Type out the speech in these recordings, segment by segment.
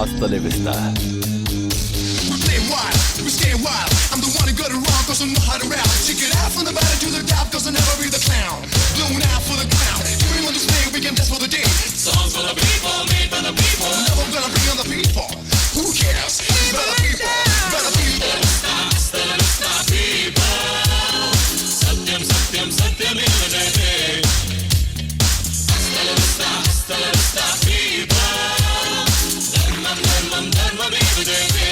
Hasta la vista. We stay wild. I'm the one who got it wrong, cause I know how to rap. Check it out from the bottom to the top, cause I never be the clown. Blown out for the crown. Dream on this thing, we can dance for the day. Songs for the people, made by the people. Never gonna be on the people. Who cares? It's by the people. By the people. Hasta la vista, people. Satyam, satyam, satyam, illadete. Hasta la vista, people. Dharmam, dharmam, dharmam, illadete.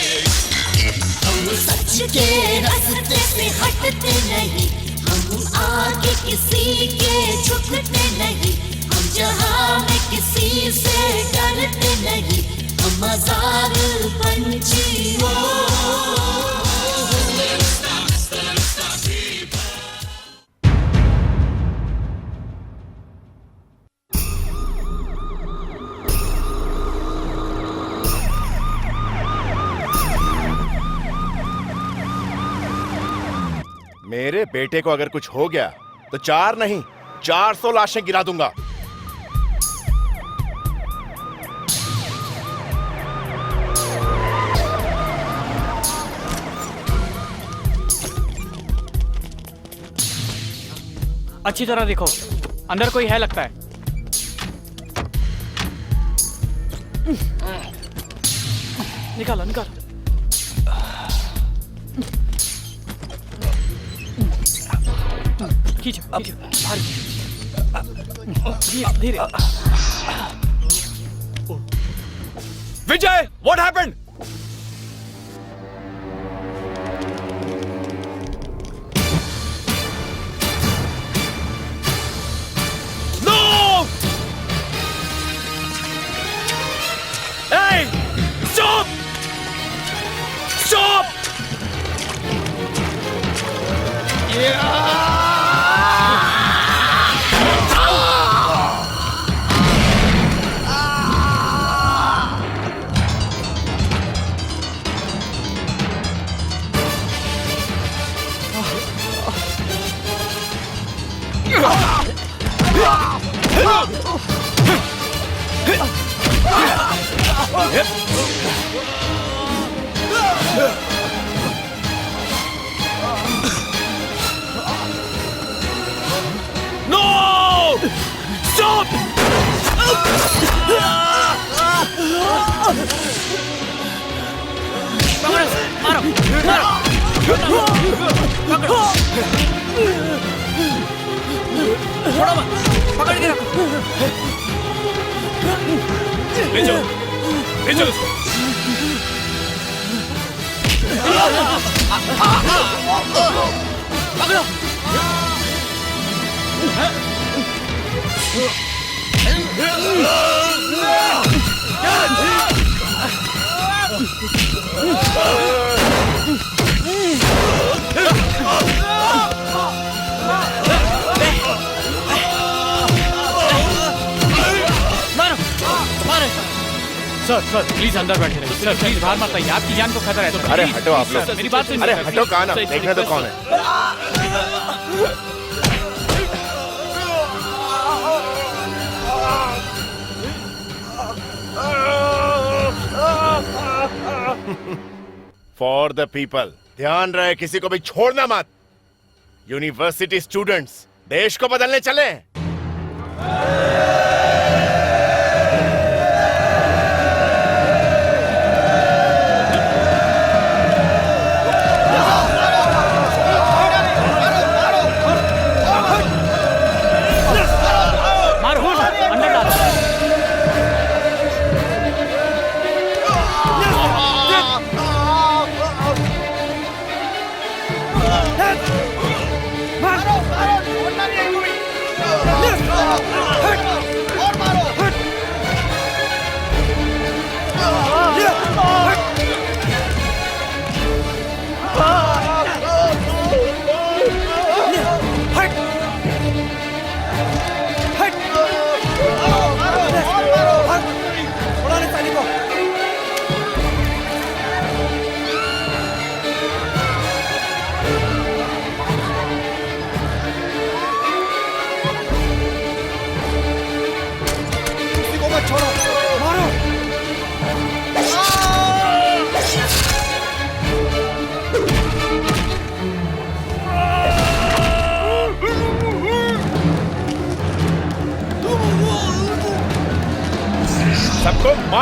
सच के रास्ते से हटते नहीं, हम आगे किसी के झुकते नहीं, हम जहां में किसी से डरते नहीं, हम आजाद पंछियों। मेरे बेटे को अगर कुछ हो गया तो 4 नहीं 400 लाशें गिरा दूंगा। अच्छी तरह देखो, अंदर कोई है लगता है। निकालो निकालो। खींचो खींचो, धीरे धीरे। विजय, what happened? No! Hey! Stop! Stop! Yeah! No! Stop! मारो मारो पकड़ो, छोड़ो मत, पकड़ के रखो। ले जाओ इसको। पकड़ो। सर सर प्लीज अंदर बैठे रहिए सर, प्लीज बाहर मत आइए, आपकी जान को खतरा है। अरे हटो आप लोग, मेरी बात सुनिए। अरे हटो, कहाँ ना देखने तो कौन है। फॉर द पीपल, ध्यान रहे किसी को भी छोड़ना मत। यूनिवर्सिटी स्टूडेंट्स देश को बदलने चले।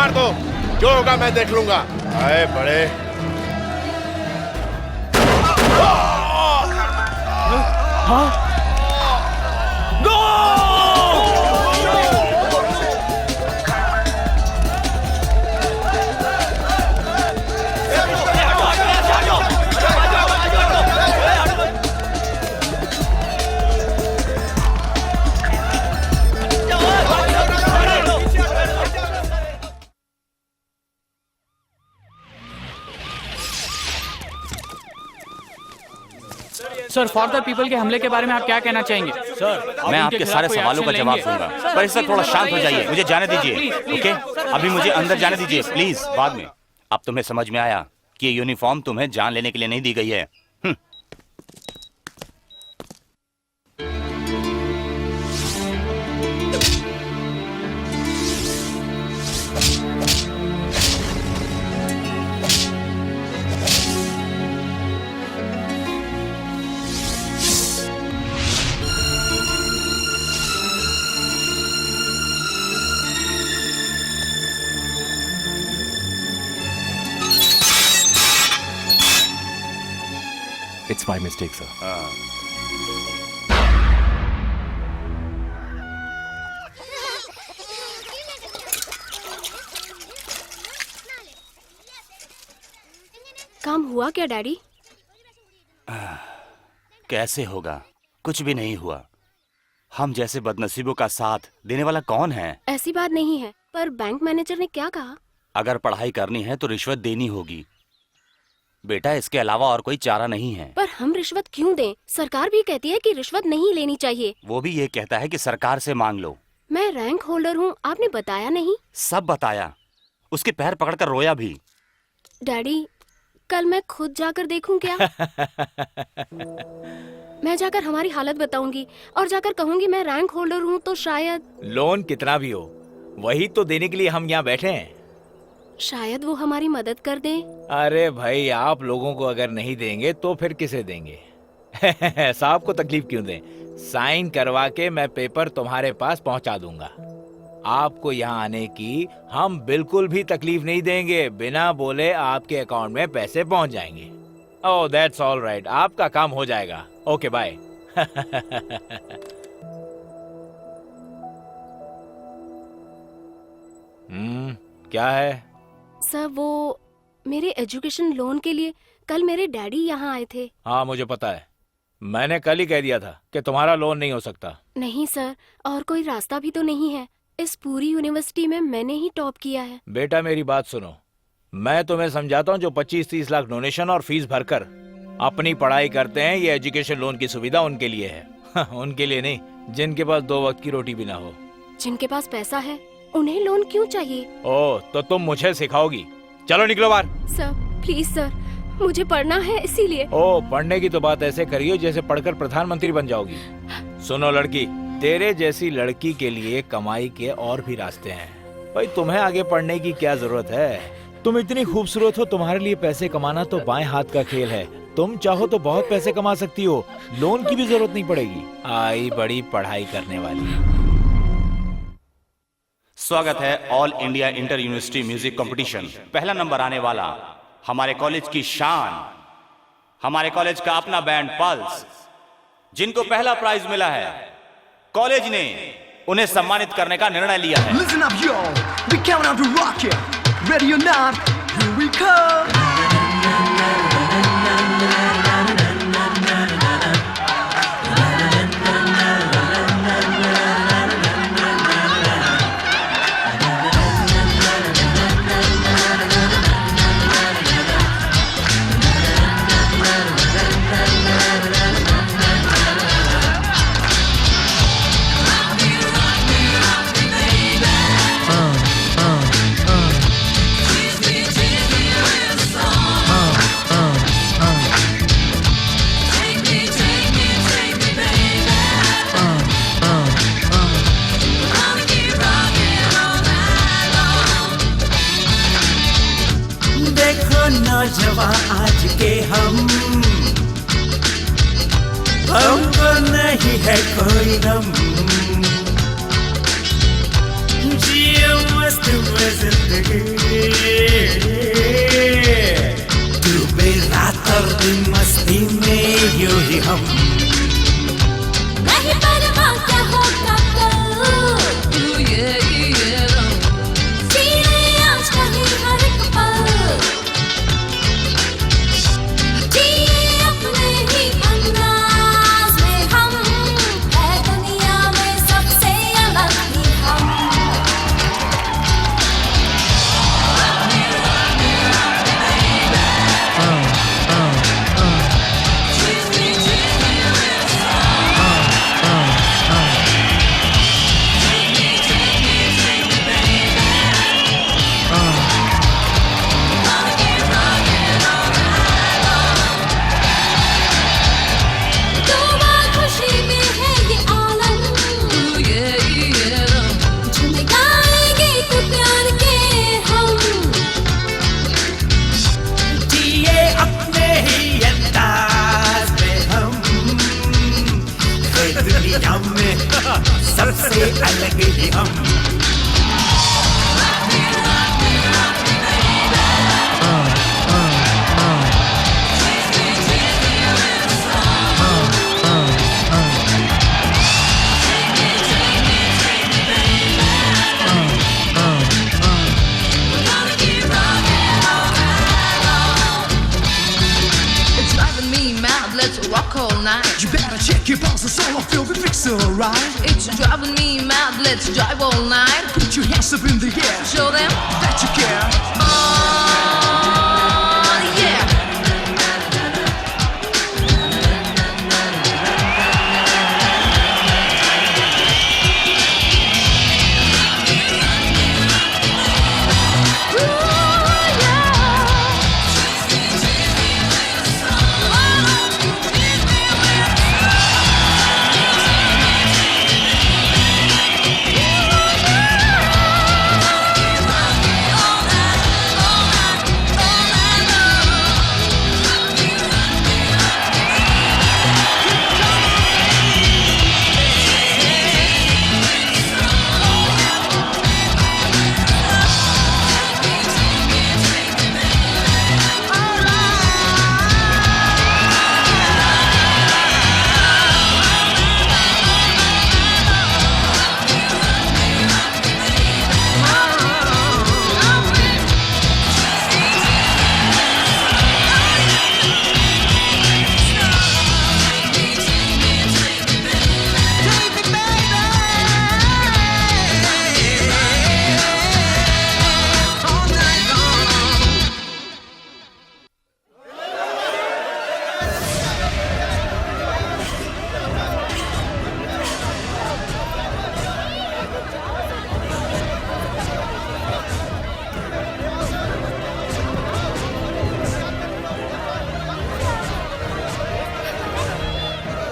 मार दो, जो होगा मैं देख लूंगा। आए बड़े। सर फॉर द पीपल के हमले के बारे में आप क्या कहना चाहेंगे? सर, मैं आपके सारे सवालों का जवाब दूंगा, पर इससे थोड़ा शांत हो जाइए, मुझे जाने दीजिए, ओके? अभी मुझे अंदर जाने दीजिए प्लीज, बाद में। अब तुम्हें समझ में आया कि ये यूनिफॉर्म तुम्हें जान लेने के लिए नहीं दी गई है। It's my mistake, sir. काम हुआ क्या डैडी? कैसे होगा? कुछ भी नहीं हुआ। हम जैसे बदनसीबों का साथ देने वाला कौन है? ऐसी बात नहीं है, पर बैंक मैनेजर ने क्या कहा? अगर पढ़ाई करनी है तो रिश्वत देनी होगी बेटा, इसके अलावा और कोई चारा नहीं है। पर हम रिश्वत क्यों दें? सरकार भी कहती है कि रिश्वत नहीं लेनी चाहिए। वो भी ये कहता है कि सरकार से मांग लो। मैं रैंक होल्डर हूँ, आपने बताया नहीं? सब बताया, उसके पैर पकड़कर रोया भी। डैडी, कल मैं खुद जाकर देखूं क्या? मैं जाकर हमारी हालत बताऊंगी और जाकर कहूंगी मैं रैंक होल्डर हूँ, तो शायद। लोन कितना भी हो, वही तो देने के लिए हम यहाँ बैठे हैं। शायद वो हमारी मदद कर दें। अरे भाई, आप लोगों को अगर नहीं देंगे तो फिर किसे देंगे? साहब को तकलीफ क्यों दें? साइन करवा के मैं पेपर तुम्हारे पास पहुंचा दूंगा। आपको यहाँ आने की हम बिल्कुल भी तकलीफ नहीं देंगे। बिना बोले आपके अकाउंट में पैसे पहुंच जाएंगे। ओह, दैट्स ऑल राइट, आपका काम हो जाएगा। Okay bye. क्या है? सर, वो मेरे एजुकेशन लोन के लिए कल मेरे डैडी यहाँ आए थे। हाँ, मुझे पता है। मैंने कल ही कह दिया था कि तुम्हारा लोन नहीं हो सकता। नहीं सर, और कोई रास्ता भी तो नहीं है। इस पूरी यूनिवर्सिटी में मैंने ही टॉप किया है। बेटा, मेरी बात सुनो। मैं तुम्हें समझाता हूँ, जो 25-30 लाख डोनेशन और फीस भरकर अपनी पढ़ाई करते हैं, ये एजुकेशन लोन की सुविधा उनके लिए है। उनके लिए नहीं, जिनके पास 2 वक्त की रोटी भी ना हो। जिनके पास पैसा है उन्हें लोन क्यों चाहिए? ओह, तो तुम मुझे सिखाओगी? चलो निकलो बाहर। सर प्लीज सर, मुझे पढ़ना है इसीलिए। ओह, पढ़ने की तो बात ऐसे करियो जैसे पढ़कर प्रधानमंत्री बन जाओगी। सुनो लड़की, तेरे जैसी लड़की के लिए कमाई के और भी रास्ते हैं। भाई, तुम्हें आगे पढ़ने की क्या जरूरत है? तुम इतनी खूबसूरत हो, तुम्हारे लिए पैसे कमाना तो बाएं हाथ का खेल है। तुम चाहो तो बहुत पैसे कमा सकती हो, लोन की भी जरूरत नहीं पड़ेगी। आई बड़ी पढ़ाई करने वाली। स्वागत है all India inter university music competition. पहला नंबर आने वाला हमारे कॉलेज की शान, हमारे कॉलेज का अपना बैंड पल्स, जिनको पहला प्राइज मिला है। कॉलेज ने उन्हें सम्मानित करने का निर्णय लिया है। Listen up, yo. We count out to rock it. Ready or not, here we come. नौजवान आज के हमको नहीं है कोई गम। जियो मस्त में जिंदगी, I feel the fix alright. It's driving me mad, let's drive all night. Put your hands up in the air. Show them That you care. yeah.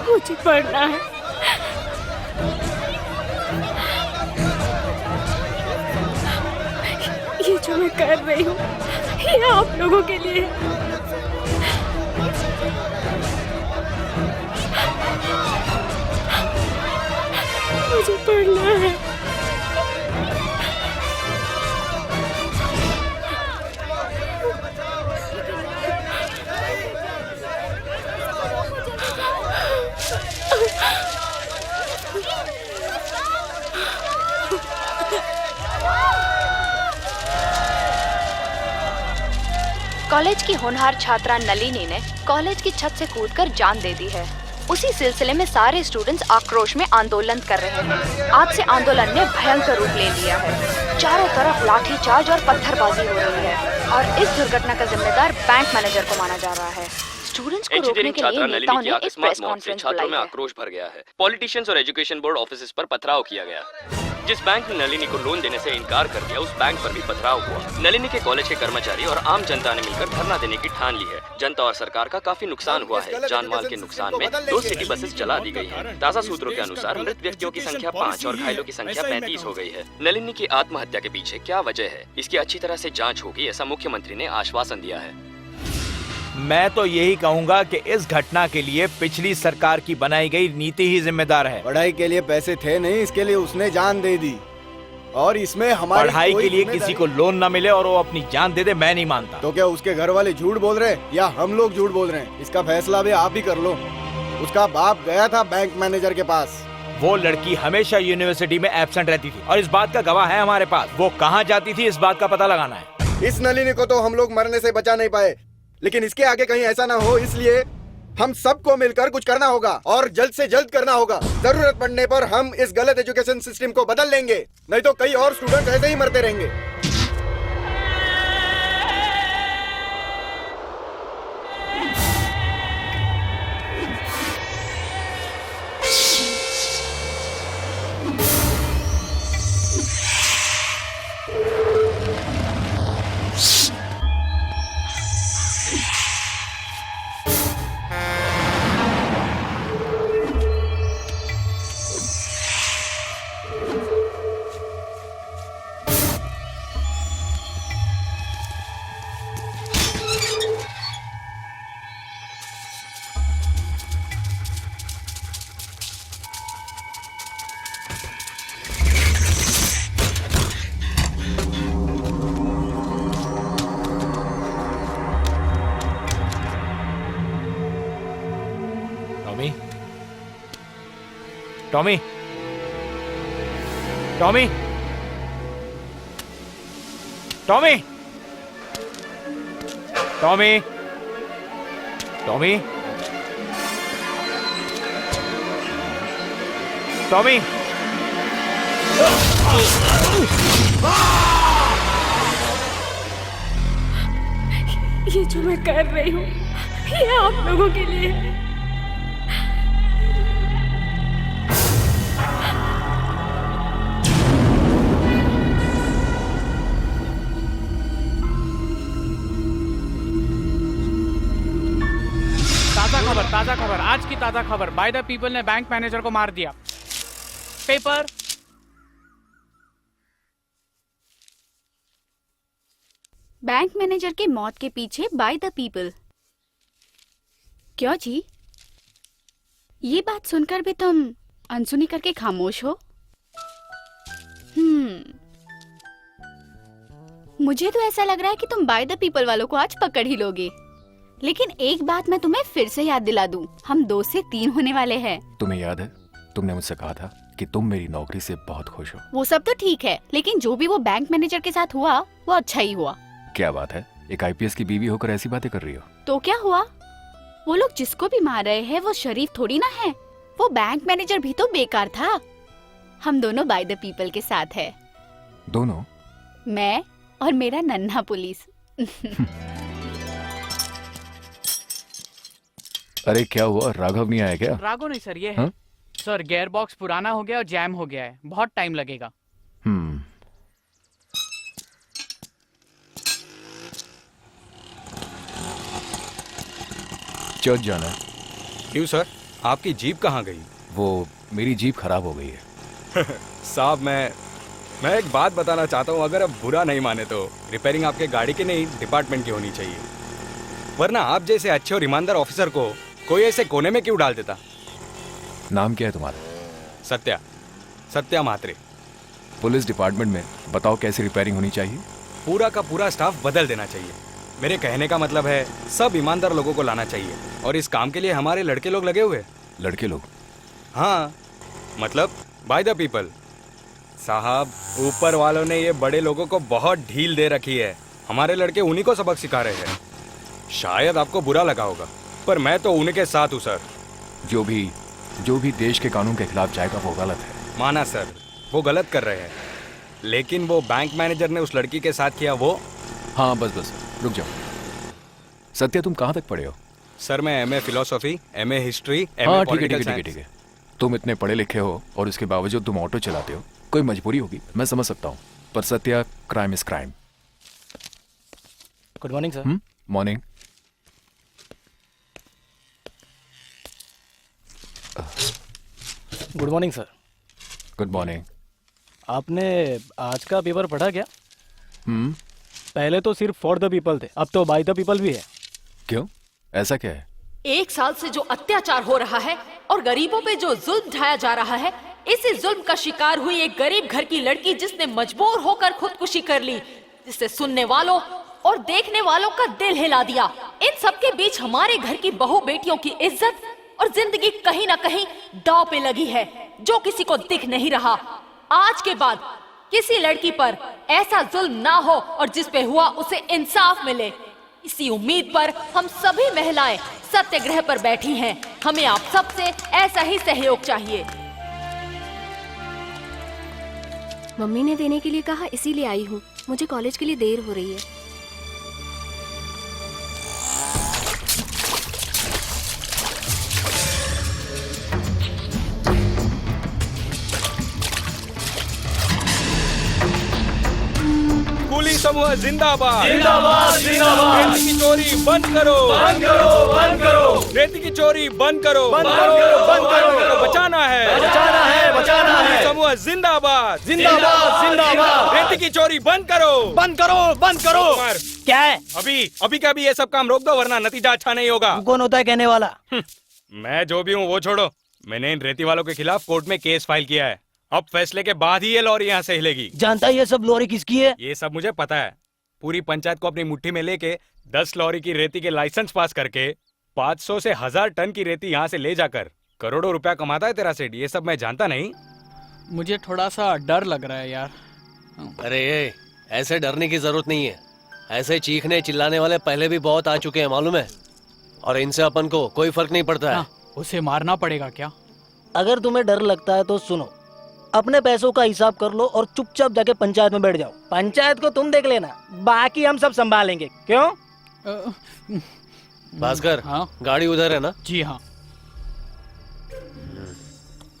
मुझे पढ़ना है। ये जो मैं कर रही हूँ ये आप लोगों के लिए है। मुझे पढ़ना है। कॉलेज की होनहार छात्रा नलिनी ने कॉलेज की छत से कूदकर जान दे दी है। उसी सिलसिले में सारे स्टूडेंट्स आक्रोश में आंदोलन कर रहे हैं। आज से आंदोलन ने भयंकर रूप ले लिया है। चारों तरफ लाठीचार्ज और पत्थरबाजी हो रही है और इस दुर्घटना का जिम्मेदार बैंक मैनेजर को माना जा रहा है। स्टूडेंट्स को रोकने के लिए नेताओं ने एक प्रेस कॉन्फ्रेंस बुलाई है। आक्रोश भर गया है। पॉलिटिशियंस और एजुकेशन बोर्ड ऑफिस पर पथराव किया गया। जिस बैंक ने नलिनी को लोन देने से इनकार कर दिया, उस बैंक पर भी पथराव हुआ। नलिनी के कॉलेज के कर्मचारी और आम जनता ने मिलकर धरना देने की ठान ली है। जनता और सरकार का काफी नुकसान हुआ है। जान माल के नुकसान में 2 सिटी बसेस चला दी गई हैं। ताज़ा सूत्रों के अनुसार मृत व्यक्तियों की संख्या 5 और घायलों की संख्या 35 हो गई है। नलिनी की आत्महत्या के पीछे क्या वजह है, इसकी अच्छी तरह से जाँच होगी, ऐसा मुख्यमंत्री ने आश्वासन दिया है। मैं तो यही कहूंगा कि इस घटना के लिए पिछली सरकार की बनाई गई नीति ही जिम्मेदार है। पढ़ाई के लिए पैसे थे नहीं, इसके लिए उसने जान दे दी। और इसमें हमारी पढ़ाई के लिए किसी को लोन न मिले और वो अपनी जान दे दे, मैं नहीं मानता। तो क्या उसके घर वाले झूठ बोल रहे हैं या हम लोग झूठ बोल रहे हैं? इसका फैसला भी आप ही कर लो। उसका बाप गया था बैंक मैनेजर के पास। वो लड़की हमेशा यूनिवर्सिटी में एब्सेंट रहती थी और इस बात का गवाह है हमारे पास। वो कहाँ जाती थी इस बात का पता लगाना है। इस नलिनी को तो हम लोग मरने से बचा नहीं पाए, लेकिन इसके आगे कहीं ऐसा ना हो, इसलिए हम सबको मिलकर कुछ करना होगा और जल्द से जल्द करना होगा। जरूरत पड़ने पर हम इस गलत एजुकेशन सिस्टम को बदल लेंगे, नहीं तो कई और स्टूडेंट ऐसे ही मरते रहेंगे। Tommy, Tommy, Tommy, Tommy, Tommy, Tommy, ये जो मैं कर रही हूँ ये आप लोगों के लिए है। ताजा खबर, आज की ताजा खबर। बाय द पीपल ने बैंक मैनेजर को मार दिया। पेपर। बैंक मैनेजर के मौत के पीछे बाय द पीपल। क्यों जी, ये बात सुनकर भी तुम अनसुनी करके खामोश हो? मुझे तो ऐसा लग रहा है कि तुम बाय द पीपल वालों को आज पकड़ ही लोगे। लेकिन एक बात मैं तुम्हें फिर से याद दिला दूं, हम 2 से 3 होने वाले हैं। तुम्हें याद है तुमने मुझसे कहा था कि तुम मेरी नौकरी से बहुत खुश हो। वो सब तो ठीक है, लेकिन जो भी वो बैंक मैनेजर के साथ हुआ वो अच्छा ही हुआ। क्या बात है, एक आईपीएस की बीवी होकर ऐसी बातें कर रही हो? तो क्या हुआ, वो लोग जिसको भी मार रहे हैं वो शरीफ थोड़ी ना है। वो बैंक मैनेजर भी तो बेकार था। हम दोनों बाय द पीपल के साथ है। दोनों? मैं और मेरा नन्हा पुलिस। अरे क्या हुआ, राघव नहीं आया क्या? राघव नहीं सर, ये है। सर गियर बॉक्स पुराना हो गया और जैम हो गया है, बहुत टाइम लगेगा। चर्च जाना है। क्यों सर, आपकी जीप कहाँ गई? वो मेरी जीप खराब हो गई है। साहब मैं एक बात बताना चाहता हूँ, अगर आप बुरा नहीं माने तो रिपेयरिंग आपके गाड़ी की नहीं डिपार्टमेंट की होनी चाहिए। वरना आप जैसे अच्छे और ईमानदार ऑफिसर को कोई ऐसे कोने में क्यों डाल देता? नाम क्या है तुम्हारा? सत्या म्हात्रे। पुलिस डिपार्टमेंट में बताओ कैसी रिपेयरिंग होनी चाहिए? पूरा का पूरा स्टाफ बदल देना चाहिए। मेरे कहने का मतलब है सब ईमानदार लोगों को लाना चाहिए, और इस काम के लिए हमारे लड़के लोग लगे हुए। लड़के लोग? हाँ, मतलब बाय द पीपल। साहब, ऊपर वालों ने ये बड़े लोगों को बहुत ढील दे रखी है। हमारे लड़के उन्हीं को सबक सिखा रहे हैं। शायद आपको बुरा लगा होगा, पर मैं तो उनके साथ हूँ सर। जो भी देश के कानून के खिलाफ जाएगा वो गलत है। माना सर, वो गलत कर रहे हैं, लेकिन वो बैंक मैनेजर ने उस लड़की के साथ किया वो। हाँ बस रुक जाओ। सत्या, तुम कहाँ तक पढ़े हो? सर मैं एमए फिलोसॉफी, एमए हिस्ट्री, हाँ ठीक है। तुम इतने पढ़े लिखे हो और उसके बावजूद तुम ऑटो चलाते हो, कोई मजबूरी होगी, मैं समझ सकता हूँ। पर Satya, crime is crime. Good morning sir. Morning. Good morning sir. Good morning. आपने आज का पेपर पढ़ा क्या? पहले तो सिर्फ फॉर द पीपल थे, अब तो बाय द पीपल भी है। क्यों, ऐसा क्या है? 1 साल से जो अत्याचार हो रहा है और गरीबों पे जो जुल्म ढाया जा रहा है, इसी जुल्म का शिकार हुई एक गरीब घर की लड़की जिसने मजबूर होकर खुदकुशी कर ली, जिससे सुनने वालों और देखने वालों का दिल हिला दिया। इन सब के बीच हमारे घर की बहू बेटियों की इज्जत और जिंदगी कहीं ना कहीं दांव पे लगी है, जो किसी को दिख नहीं रहा। आज के बाद किसी लड़की पर ऐसा जुल्म ना हो और जिस पे हुआ उसे इंसाफ मिले, इसी उम्मीद पर हम सभी महिलाएं सत्याग्रह पर बैठी हैं। हमें आप सबसे ऐसा ही सहयोग चाहिए। मम्मी ने देने के लिए कहा, इसीलिए आई हूँ। मुझे कॉलेज के लिए देर हो रही है। कुली समूह जिंदाबाद। जिंदाबाद जिंदाबाद। रेती की चोरी बंद करो, बंद करो, बंद करो। रेती की चोरी बंद करो, बंद करो, बंद करो। बचाना है, बचाना है, बचाना है। समूह जिंदाबाद, जिंदाबाद जिंदाबाद। रेती की चोरी बंद करो, बंद करो, बंद करो। क्या है? अभी क्या ये सब काम रोक दो, वरना नतीजा अच्छा नहीं होगा। कौन होता है कहने वाला? मैं जो भी हूँ वो छोड़ो। मैंने इन रेती वालों के खिलाफ कोर्ट में केस फाइल किया है। अब फैसले के बाद ही ये लॉरी यहाँ से हिलेगी। जानता है ये सब लॉरी किसकी है? ये सब मुझे पता है। पूरी पंचायत को अपनी मुट्ठी में लेके 10 लॉरी की रेती के लाइसेंस पास करके 500 से 1000 टन की रेती यहाँ से ले जाकर करोड़ों रुपया कमाता है तेरा सेठ। ये सब मैं जानता नहीं। मुझे थोड़ा सा डर लग रहा है यार। अरे ऐसे डरने की जरूरत नहीं है। ऐसे चीखने चिल्लाने वाले पहले भी बहुत आ चुके हैं, मालूम है। और इनसे अपन को कोई फर्क नहीं पड़ता है। उसे मारना पड़ेगा क्या? अगर तुम्हें डर लगता है तो सुनो, अपने पैसों का हिसाब कर लो और चुपचाप जाके पंचायत में बैठ जाओ। पंचायत को तुम देख लेना, बाकी हम सब संभालेंगे। क्यों? भास्कर, हाँ? गाड़ी उधर है ना? जी हाँ।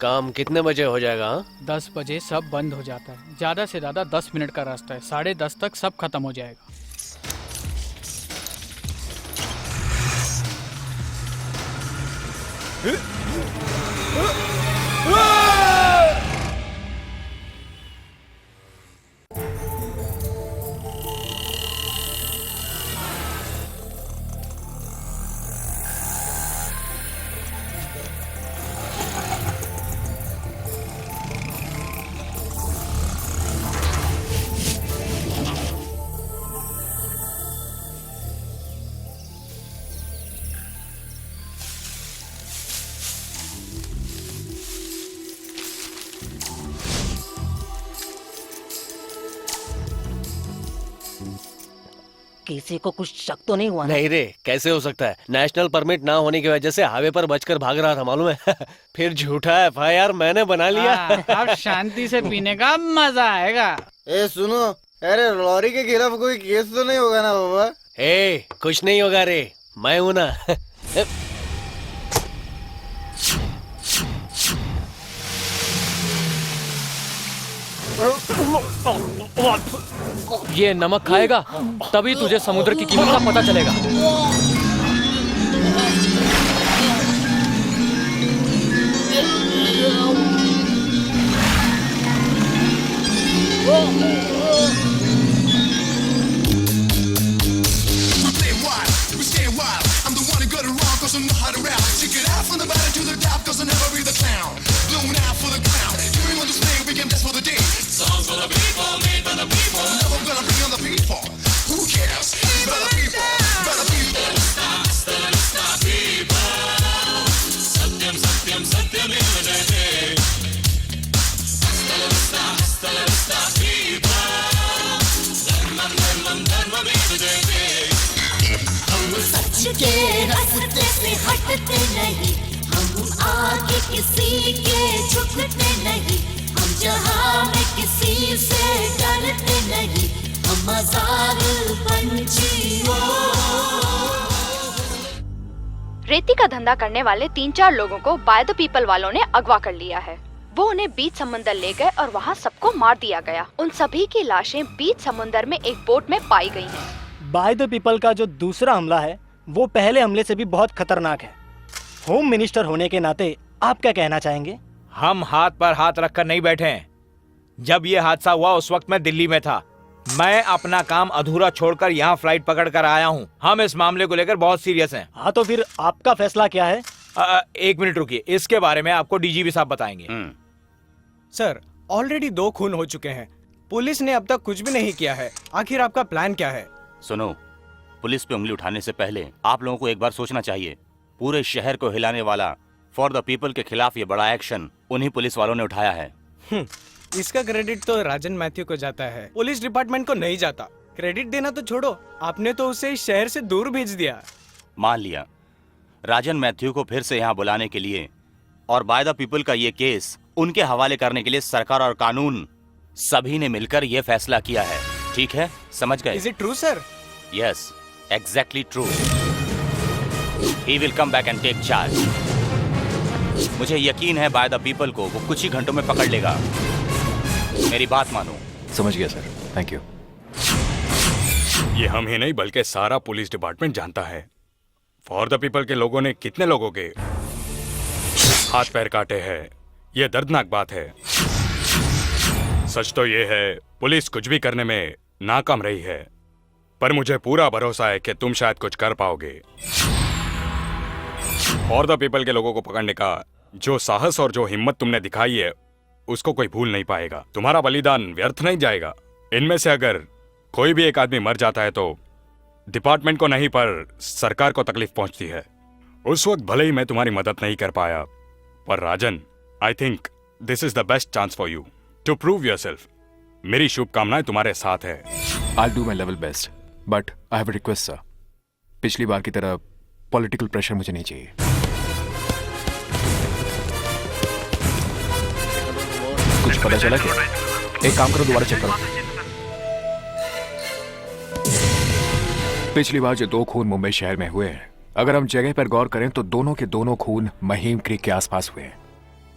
काम कितने बजे हो जाएगा? 10 बजे सब बंद हो जाता है। ज्यादा से ज्यादा 10 मिनट का रास्ता है। 10:30 तक सब खत्म हो जाएगा। किसी को कुछ शक तो नहीं हुआ ना? नहीं रे, कैसे हो सकता है? नेशनल परमिट ना होने की वजह से हाईवे पर बचकर भाग रहा था, मालूम है? फिर झूठा एफआईआर मैंने बना लिया। अब शांति से पीने का मजा आएगा। ए सुनो, अरे लॉरी के खिलाफ कोई केस तो नहीं होगा ना बाबा? ए, कुछ नहीं होगा रे, मैं हूं ना। ये नमक खाएगा तभी तुझे समुद्र की कीमत का पता चलेगा। We play wild, we stay wild. I'm the one who got it wrong, cause I know how to rap. Check it out from the bottom to the top, cause I never be the clown. Blown out for the crown. Doing on display, we can dance for the day. Songs for the people, made by the people. Never gonna bring on the people. Who cares? It's by the people, by the people. Stop, people. Satyam, satyam, satyam, illadete. Hasta la vista, people. Dharmam, dharmam, dharmam, illadete. हम सच के रास्ते से हटते नहीं, हम आगे किसी के झुकते नहीं, हम जहां में किसी से डरते नहीं, हम आजाद पंछियों। रेती का धंधा करने वाले 3-4 लोगों को बाय द पीपल वालों ने अगवा कर लिया है। वो उन्हें बीच समुंदर ले गए और वहाँ सबको मार दिया गया। उन सभी की लाशें बीच समुंदर में एक बोट में पाई गई हैं। बाय द पीपल का जो दूसरा हमला है वो पहले हमले से भी बहुत खतरनाक है। होम मिनिस्टर होने के नाते आप क्या कहना चाहेंगे? हम हाथ पर हाथ रखकर नहीं बैठे हैं। जब ये हादसा हुआ उस वक्त मैं दिल्ली में था। मैं अपना काम अधूरा छोड़कर यहाँ फ्लाइट पकड़ कर आया हूँ। हम इस मामले को लेकर बहुत सीरियस हैं। हाँ तो फिर आपका फैसला क्या है? 1 मिनट रुकिए, इसके बारे में आपको डीजीपी साहब बताएंगे। सर, ऑलरेडी 2 खून हो चुके हैं। पुलिस ने अब तक कुछ भी नहीं किया है। आखिर आपका प्लान क्या है? सुनो, पुलिस पे उंगली उठाने से पहले आप लोगों को एक बार सोचना चाहिए। पूरे शहर को हिलाने वाला फॉर द पीपल के खिलाफ ये बड़ा एक्शन उन्हीं पुलिस वालों ने उठाया है। इसका क्रेडिट तो राजन मैथ्यू को जाता है, पुलिस डिपार्टमेंट को नहीं जाता। क्रेडिट देना तो छोड़ो, आपने तो उसे इस शहर से दूर भेज दिया। मान लिया, राजन मैथ्यू को फिर से यहाँ बुलाने के लिए और बाय द पीपल का ये केस उनके हवाले करने के लिए सरकार और कानून सभी ने मिलकर ये फैसला किया है। ठीक है, समझ गए? Is it true sir? Yes, exactly true. He will come back and take charge. मुझे यकीन है बाय द पीपल को वो कुछ ही घंटों में पकड़ लेगा। मेरी बात मानो। समझ गया सर, थैंक यू। ये हम ही नहीं बल्कि सारा पुलिस डिपार्टमेंट जानता है फॉर द पीपल के लोगों ने कितने लोगों के हाथ पैर काटे हैं। ये दर्दनाक बात है। सच तो ये है, पुलिस कुछ भी करने में नाकाम रही है, पर मुझे पूरा भरोसा है कि तुम शायद कुछ कर पाओगे। फॉर द पीपल के लोगों को पकड़ने का जो साहस और जो हिम्मत तुमने दिखाई है उसको कोई भूल नहीं पाएगा। तुम्हारा बलिदान व्यर्थ नहीं जाएगा। इनमें से अगर कोई भी एक आदमी मर जाता है तो डिपार्टमेंट को नहीं पर सरकार को तकलीफ पहुंचती है। उस वक्त भले ही मैं तुम्हारी मदद नहीं कर पाया, पर Rajan, I think this is the best chance for you to prove yourself. मेरी शुभकामनाएं तुम्हारे साथ है। I'll do my level best, but I have a request, sir. पिछली बार की तरह पॉलिटिकल प्रेशर मुझे नहीं चाहिए। पता चला क्या? एक काम करो, दोबारा चेक करो। पिछली बार जो 2 खून मुंबई शहर में हुए हैं, अगर हम जगह पर गौर करें तो दोनों के दोनों खून महीम क्रीक के आसपास हुए हैं।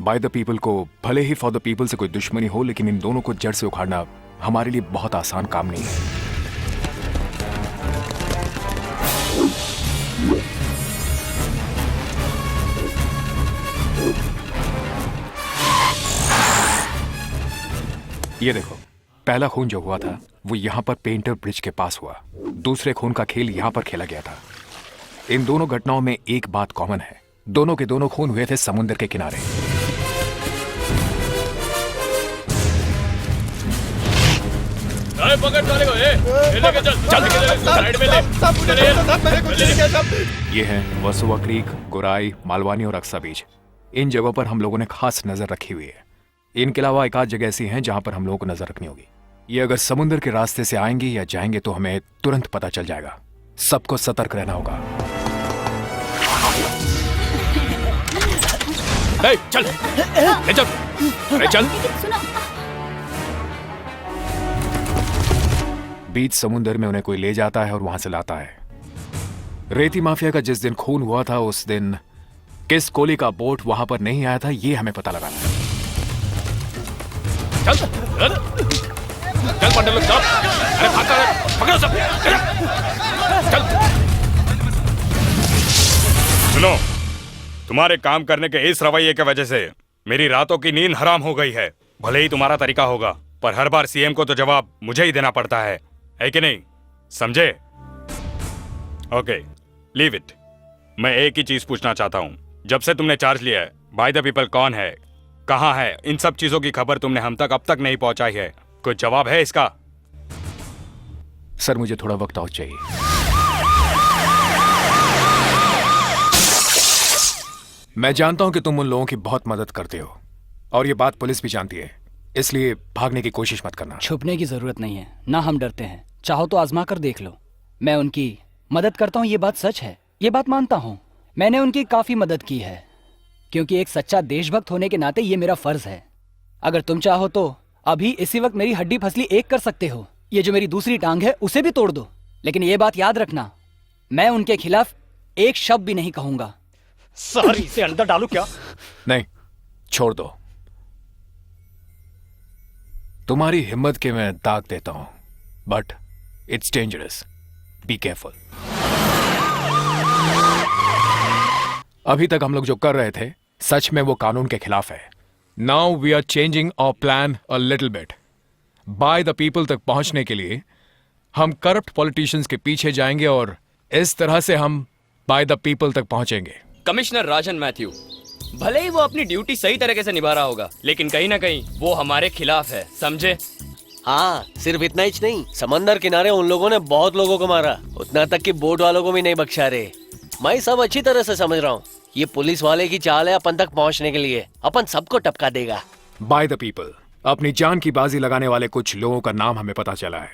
बाय द पीपल को भले ही फॉर द पीपल से कोई दुश्मनी हो, लेकिन इन दोनों को जड़ से उखाड़ना हमारे लिए बहुत आसान काम नहीं है। ये देखो, पहला खून जो हुआ था वो यहां पर पेंटर ब्रिज के पास हुआ। दूसरे खून का खेल यहां पर खेला गया था। इन दोनों घटनाओं में एक बात कॉमन है, दोनों के दोनों खून हुए थे समुद्र के किनारे। पकड़ साले को, ये लेके चल, साइड में ले। ये हैं वर्सोवा क्रीक, गोराई, मालवानी और अक्सा बीच। इन जगहों पर हम लोगों ने खास नजर रखी हुई है। इनके अलावा एक आध जगह ऐसी हैं जहां पर हम लोगों को नजर रखनी होगी। ये अगर समुद्र के रास्ते से आएंगे या जाएंगे तो हमें तुरंत पता चल जाएगा। सबको सतर्क रहना होगा। चल, चल, चल। बीच समुद्र में उन्हें कोई ले जाता है और वहां से लाता है। रेती माफिया का जिस दिन खून हुआ था उस दिन किस कोली का बोट वहां पर नहीं आया था, ये हमें पता लगाना है। चल, चल पंडित लोग, चल। अरे भागता है, पकड़ो सब। चल। सुनो, तुम्हारे काम करने के इस रवैये की वजह से मेरी रातों की नींद हराम हो गई है। भले ही तुम्हारा तरीका होगा, पर हर बार सीएम को तो जवाब मुझे ही देना पड़ता है कि नहीं? समझे? Okay, leave it. मैं एक ही चीज पूछना चाहता हूं, जब से तुमने चार्ज लिया है, बाय द पीपल कौन है, कहां है, इन सब चीजों की खबर तुमने हम तक अब तक नहीं पहुंचाई है। कोई जवाब है इसका? सर, मुझे थोड़ा वक्त और चाहिए। मैं जानता हूं कि तुम उन लोगों की बहुत मदद करते हो और ये बात पुलिस भी जानती है, इसलिए भागने की कोशिश मत करना। छुपने की जरूरत नहीं है, ना हम डरते हैं। चाहो तो आजमा कर देख लो। मैं उनकी मदद करता हूँ, ये बात सच है, ये बात मानता हूँ। मैंने उनकी काफी मदद की है, क्योंकि एक सच्चा देशभक्त होने के नाते ये मेरा फर्ज है। अगर तुम चाहो तो अभी इसी वक्त मेरी हड्डी फसली एक कर सकते हो। ये जो मेरी दूसरी टांग है उसे भी तोड़ दो, लेकिन ये बात याद रखना, मैं उनके खिलाफ एक शब्द भी नहीं कहूंगा। सर, इसे अंदर डालू क्या? नहीं, छोड़ दो। तुम्हारी हिम्मत के मैं दाग देता हूं, but it's dangerous, be careful. अभी तक हम लोग जो कर रहे थे सच में वो कानून के खिलाफ है। Now we are changing our plan a little bit. By the people तक पहुंचने के लिए हम करप्ट पॉलिटिशियंस के पीछे जाएंगे और इस तरह से हम बाय द पीपल तक पहुंचेंगे। कमिश्नर राजन मैथ्यू, भले ही वो अपनी ड्यूटी सही तरीके से निभा रहा होगा, लेकिन कहीं ना कहीं वो हमारे खिलाफ है, समझे? हाँ, सिर्फ इतना ही नहीं, समंदर किनारे उन लोगों ने बहुत लोगों को मारा, उतना तक कि बोट वालों को भी नहीं बख्शा रहे। मैं सब अच्छी तरह से समझ रहा हूँ। ये पुलिस वाले की चाल है अपन तक पहुँचने के लिए, अपन सबको टपका देगा। बाय द पीपल, अपनी जान की बाजी लगाने वाले कुछ लोगों का नाम हमें पता चला है।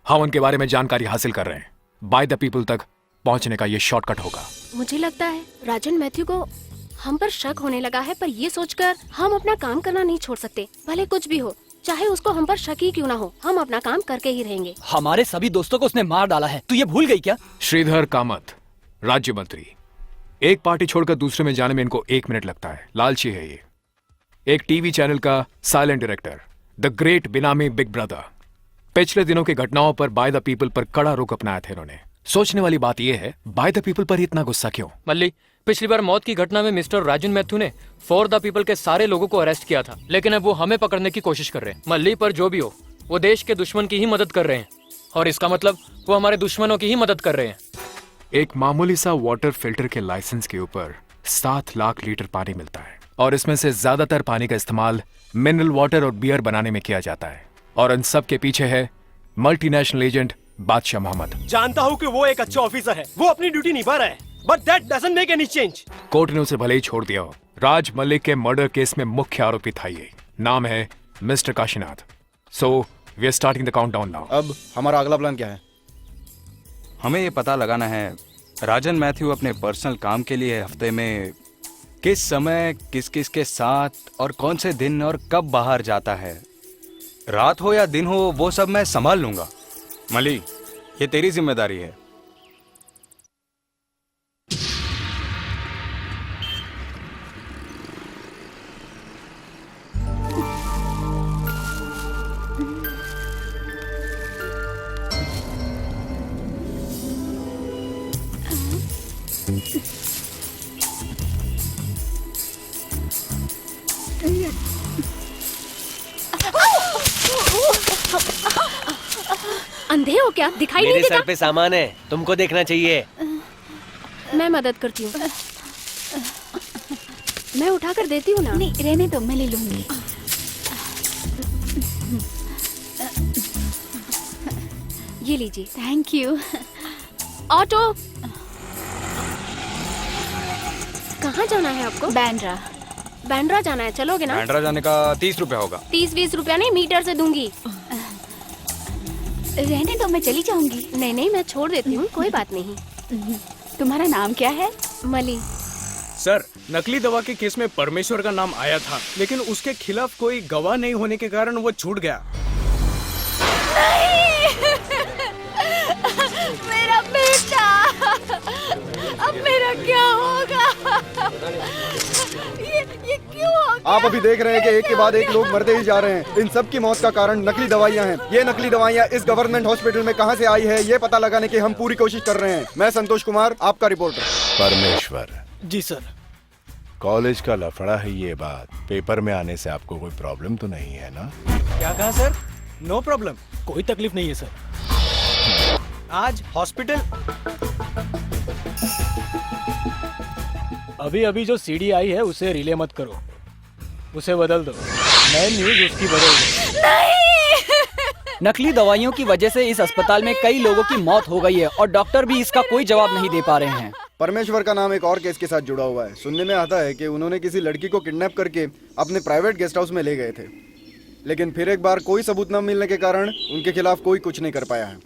हम उनके बारे में जानकारी हासिल कर रहे हैं। बाय द पीपल तक पहुंचने का ये शॉर्टकट होगा। मुझे लगता है राजन मैथ्यू को हम पर शक होने लगा है, पर ये सोचकर हम अपना काम करना नहीं छोड़ सकते। भले कुछ भी हो, चाहे उसको हम पर शक ही क्यों ना हो, हम अपना काम करके ही रहेंगे। हमारे सभी दोस्तों को उसने मार डाला है, तू ये भूल गई क्या? श्रीधर कामत, राज्य मंत्री, एक पार्टी छोड़कर दूसरे में जाने में इनको 1 मिनट लगता है। लालची है ये। एक टीवी चैनल का silent director, the great benami big brother. पिछले दिनों की घटनाओं पर बाय द पीपल पर कड़ा रुख अपनाया था इन्होंने। सोचने वाली बात यह है, बाय द पीपल पर ही इतना गुस्सा क्यों? मल्ली, पिछली बार मौत की घटना में मिस्टर राजन मैथ्यू ने फॉर द पीपल के सारे लोगों को अरेस्ट किया था, लेकिन अब वो हमें पकड़ने की कोशिश कर रहे हैं। मल्ली, पर जो भी हो, वो देश के दुश्मन की ही मदद कर रहे हैं, और इसका मतलब वो हमारे दुश्मनों की ही मदद कर रहे हैं। एक मामूली सा वाटर फिल्टर के लाइसेंस के ऊपर 7 लाख लीटर पानी मिलता है, और इसमें से ज्यादातर पानी का इस्तेमाल मिनरल वाटर और बियर बनाने में किया जाता है। और इन सब के पीछे है मल्टीनेशनल एजेंट बादशाह मोहम्मद। जानता हूँ कि वो एक अच्छा ऑफिसर है, वो अपनी ड्यूटी निभा रहा है, but that doesn't make any change. Court ने उसे भले ही छोड़ दिया हो, राज मलिक के मर्डर केस में मुख्य आरोपी था ये। नाम है mister Kashinath. So we are starting the countdown now. अब हमारा अगला प्लान क्या है? हमें ये पता लगाना है राजन मैथ्यू अपने पर्सनल काम के लिए हफ्ते में किस समय किस किस के साथ और कौन से दिन और कब बाहर जाता है, रात हो या दिन हो, वो सब मैं संभाल लूंगा। मली, ये तेरी जिम्मेदारी है। अंधे हो क्या? दिखाई मेरे नहीं सर पे सामान है, तुमको देखना चाहिए। मैं मदद करती हूँ। मैं उठा कर देती हूँ ना। नहीं रहने दो, मैं ले लूंगी। ये लीजिए। Thank you. ऑटो। कहाँ जाना है आपको? बैंड्रा। बैंड्रा जाना है, चलोगे ना? बैंड्रा जाने का 30 रुपया होगा। 30-20 रुपया नहीं, मीटर से दूंगी। रहने दो, मैं चली जाऊंगी। नहीं नहीं, मैं छोड़ देती हूँ, कोई बात नहीं। तुम्हारा नाम क्या है? मली। सर, नकली दवा के केस में परमेश्वर का नाम आया था, लेकिन उसके खिलाफ कोई गवाह नहीं होने के कारण वो छूट गया। मेरा बेटा, अब मेरा क्या होगा? ये क्यों हो गया? आप अभी देख रहे हैं कि एक के बाद एक लोग मरते ही जा रहे हैं। इन सब की मौत का कारण नकली दवाइयाँ हैं। ये नकली दवाइयाँ इस गवर्नमेंट हॉस्पिटल में कहाँ से आई है, ये पता लगाने की हम पूरी कोशिश कर रहे हैं। मैं संतोष कुमार, आपका रिपोर्टर। परमेश्वर जी सर। कॉलेज का लफड़ा है ये बात, पेपर में आने से आपको कोई प्रॉब्लम तो नहीं है ना? क्या कहा सर? नो प्रॉब्लम, कोई तकलीफ नहीं है सर। आज हॉस्पिटल अभी जो सीडी आई है उसे रिले मत करो, उसे बदल दो। नई न्यूज उसकी बदल दो। नकली दवाइयों की वजह से इस अस्पताल में कई लोगों की मौत हो गई है और डॉक्टर भी इसका कोई जवाब नहीं दे पा रहे हैं। परमेश्वर का नाम एक और केस के साथ जुड़ा हुआ है। सुनने में आता है कि उन्होंने किसी लड़की को किडनैप करके अपने प्राइवेट गेस्ट हाउस में ले गए थे, लेकिन फिर एक बार कोई सबूत न मिलने के कारण उनके खिलाफ कोई कुछ नहीं कर पाया है।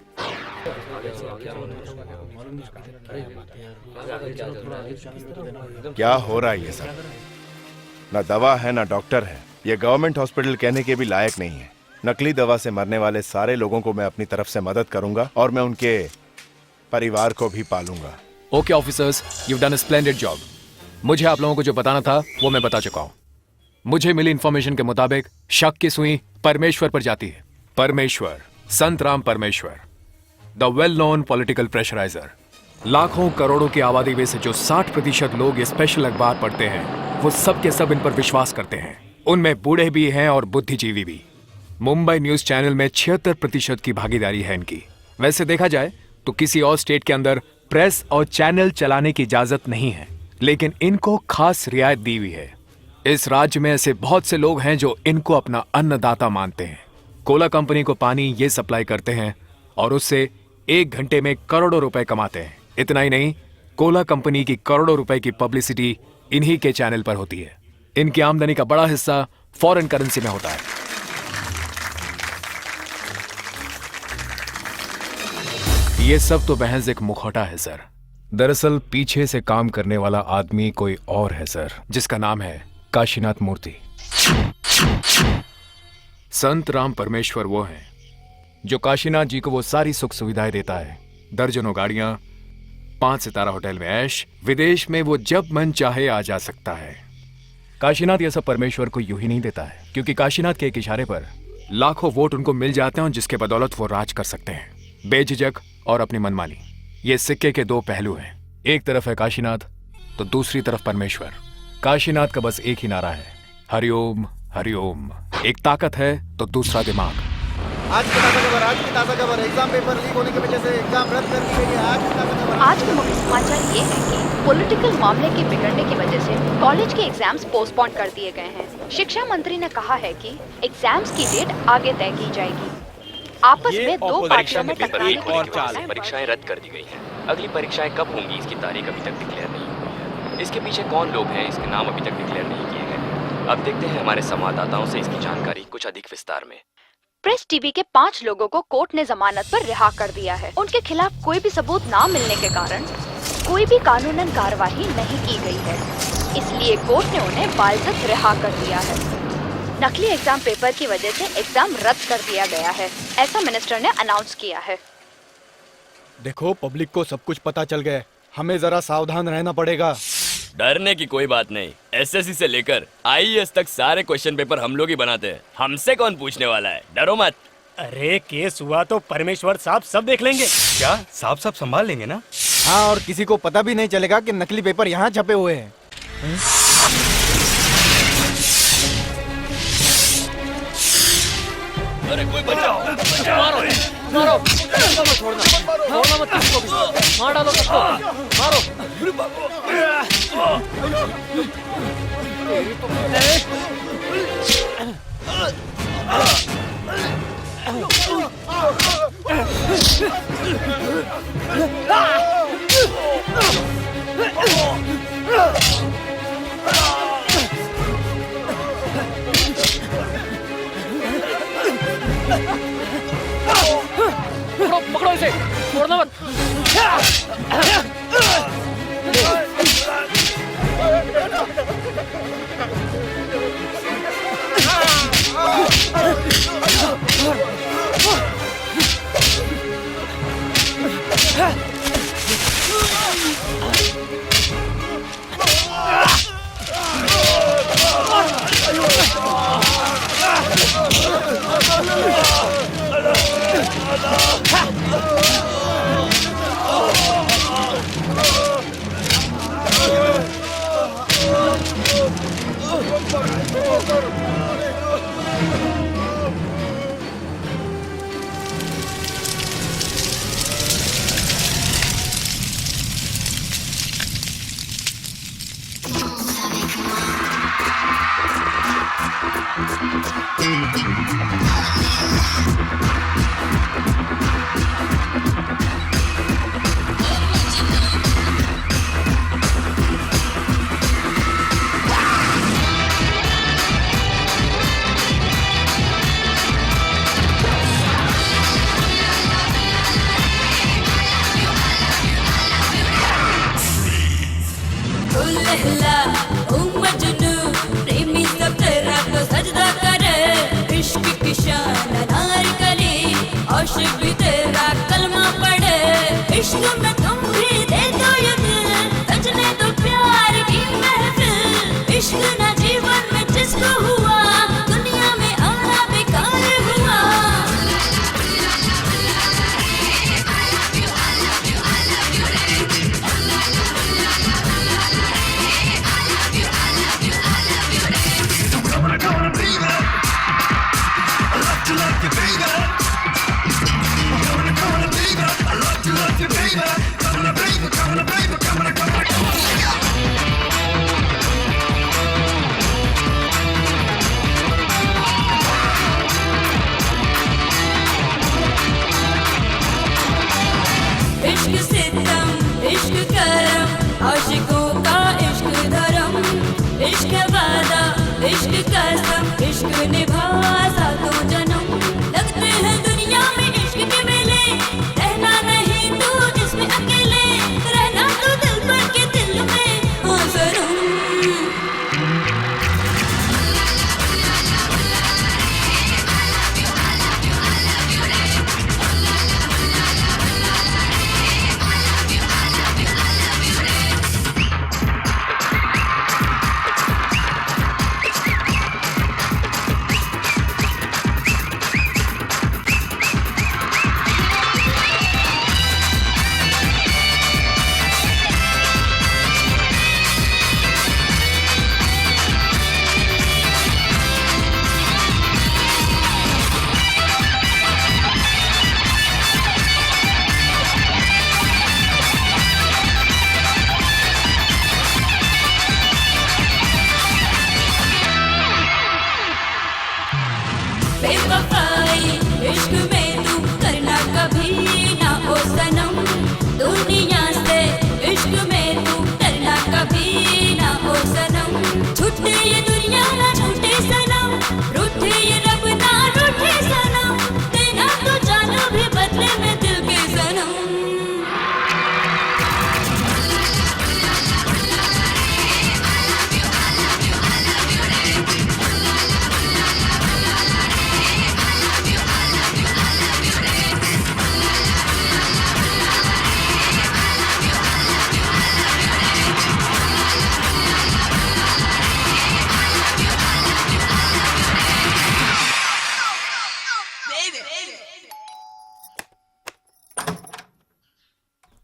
क्या हो रहा है ये सब? ना दवा है ना डॉक्टर है। ये गवर्नमेंट हॉस्पिटल कहने के भी लायक नहीं है। नकली दवा से मरने वाले सारे लोगों को मैं अपनी तरफ से मदद करूंगा और मैं उनके परिवार को भी पालूंगा। Okay officers, you done a splendid job. मुझे आप लोगों को जो बताना था वो मैं बता चुका हूं। मुझे मिली इंफॉर्मेशन के मुताबिक शक की सुई परमेश्वर पर जाती है। परमेश्वर, संत राम परमेश्वर, the well known political pressurizer. लाखों करोड़ों की आबादी में से जो 60% लोग ये स्पेशल अखबार पढ़ते हैं, वो सब के सब इन पर विश्वास करते हैं। उनमें बूढ़े भी हैं और बुद्धिजीवी भी। मुंबई न्यूज चैनल में 76% की भागीदारी है इनकी। वैसे देखा जाए तो किसी और स्टेट के अंदर प्रेस और चैनल चलाने की इजाजत नहीं है, लेकिन इनको खास रियायत दी हुई है। इस राज्य में ऐसे बहुत से लोग हैं जो इनको अपना अन्नदाता मानते हैं। कोला कंपनी को पानी ये सप्लाई करते हैं और उससे 1 घंटे में करोड़ों रुपए कमाते हैं। इतना ही नहीं, कोला कंपनी की करोड़ों रुपए की पब्लिसिटी इन्हीं के चैनल पर होती है। इनकी आमदनी का बड़ा हिस्सा फॉरेन करेंसी में होता है। ये सब तो महज एक मुखौटा है सर। दरअसल पीछे से काम करने वाला आदमी कोई और है सर, जिसका नाम है काशीनाथ मूर्ति। संत राम परमेश्वर वो हैं जो काशीनाथ जी को वो सारी सुख सुविधाएं देता है। दर्जनों गाड़ियां, 5 सितारा होटल में ऐश, विदेश में वो जब मन चाहे आ जा सकता है। काशीनाथ ये सब परमेश्वर को यूं ही नहीं देता है, क्योंकि काशीनाथ के एक इशारे पर लाखों वोट उनको मिल जाते हैं, जिसके बदौलत वो राज कर सकते हैं, बेझिझक और अपनी मनमानी। ये सिक्के के 2 पहलू हैं। एक तरफ है काशीनाथ तो दूसरी तरफ परमेश्वर। काशीनाथ का बस एक ही नारा है, हरिओम हरिओम। एक ताकत है तो दूसरा दिमाग। आज की ताज़ा खबर, एग्जाम पेपर लीक होने की वजह से एग्जाम रद्द कर दी गई है। आज के मुख्य समाचार ये है कि पॉलिटिकल मामले के बिगड़ने की वजह से कॉलेज के एग्जाम्स पोस्टपोन कर दिए गए हैं। शिक्षा मंत्री ने कहा है कि एग्जाम्स की डेट आगे तय की जाएगी। आपस में 2 पार्टियों में टकराने की वजह से परीक्षाएं रद्द कर दी गई हैं। अगली परीक्षाएं कब होंगी इसकी तारीख अभी तक डिक्लेयर नहीं हुई है। इसके पीछे कौन लोग हैं, इसके नाम अभी तक डिक्लेयर नहीं किए गए। अब देखते हैं हमारे संवाददाताओं से इसकी जानकारी कुछ अधिक विस्तार में। प्रेस टीवी के 5 लोगों को कोर्ट ने जमानत पर रिहा कर दिया है। उनके खिलाफ कोई भी सबूत ना मिलने के कारण कोई भी कानूनन कार्रवाई नहीं की गई है। इसलिए कोर्ट ने उन्हें बाइज्जत रिहा कर दिया है। नकली एग्जाम पेपर की वजह से एग्जाम रद्द कर दिया गया है, ऐसा मिनिस्टर ने अनाउंस किया है। देखो, पब्लिक को सब कुछ पता चल गया है, हमें जरा सावधान रहना पड़ेगा। डरने की कोई बात नहीं, एसएससी से लेकर आईएएस तक सारे क्वेश्चन पेपर हम लोग ही बनाते हैं, हमसे कौन पूछने वाला है, डरो मत। अरे केस हुआ तो परमेश्वर साहब सब देख लेंगे। क्या साहब सब संभाल लेंगे ना? हाँ, और किसी को पता भी नहीं चलेगा कि नकली पेपर यहाँ छपे हुए हैं। अरे कोई बचाओ, मारो मारो, मत छोड़ना, छोड़ना मत किसी को भी, मार डालो सबको, मारो। पकड़ो पकड़ो इसे, छोड़ना मत।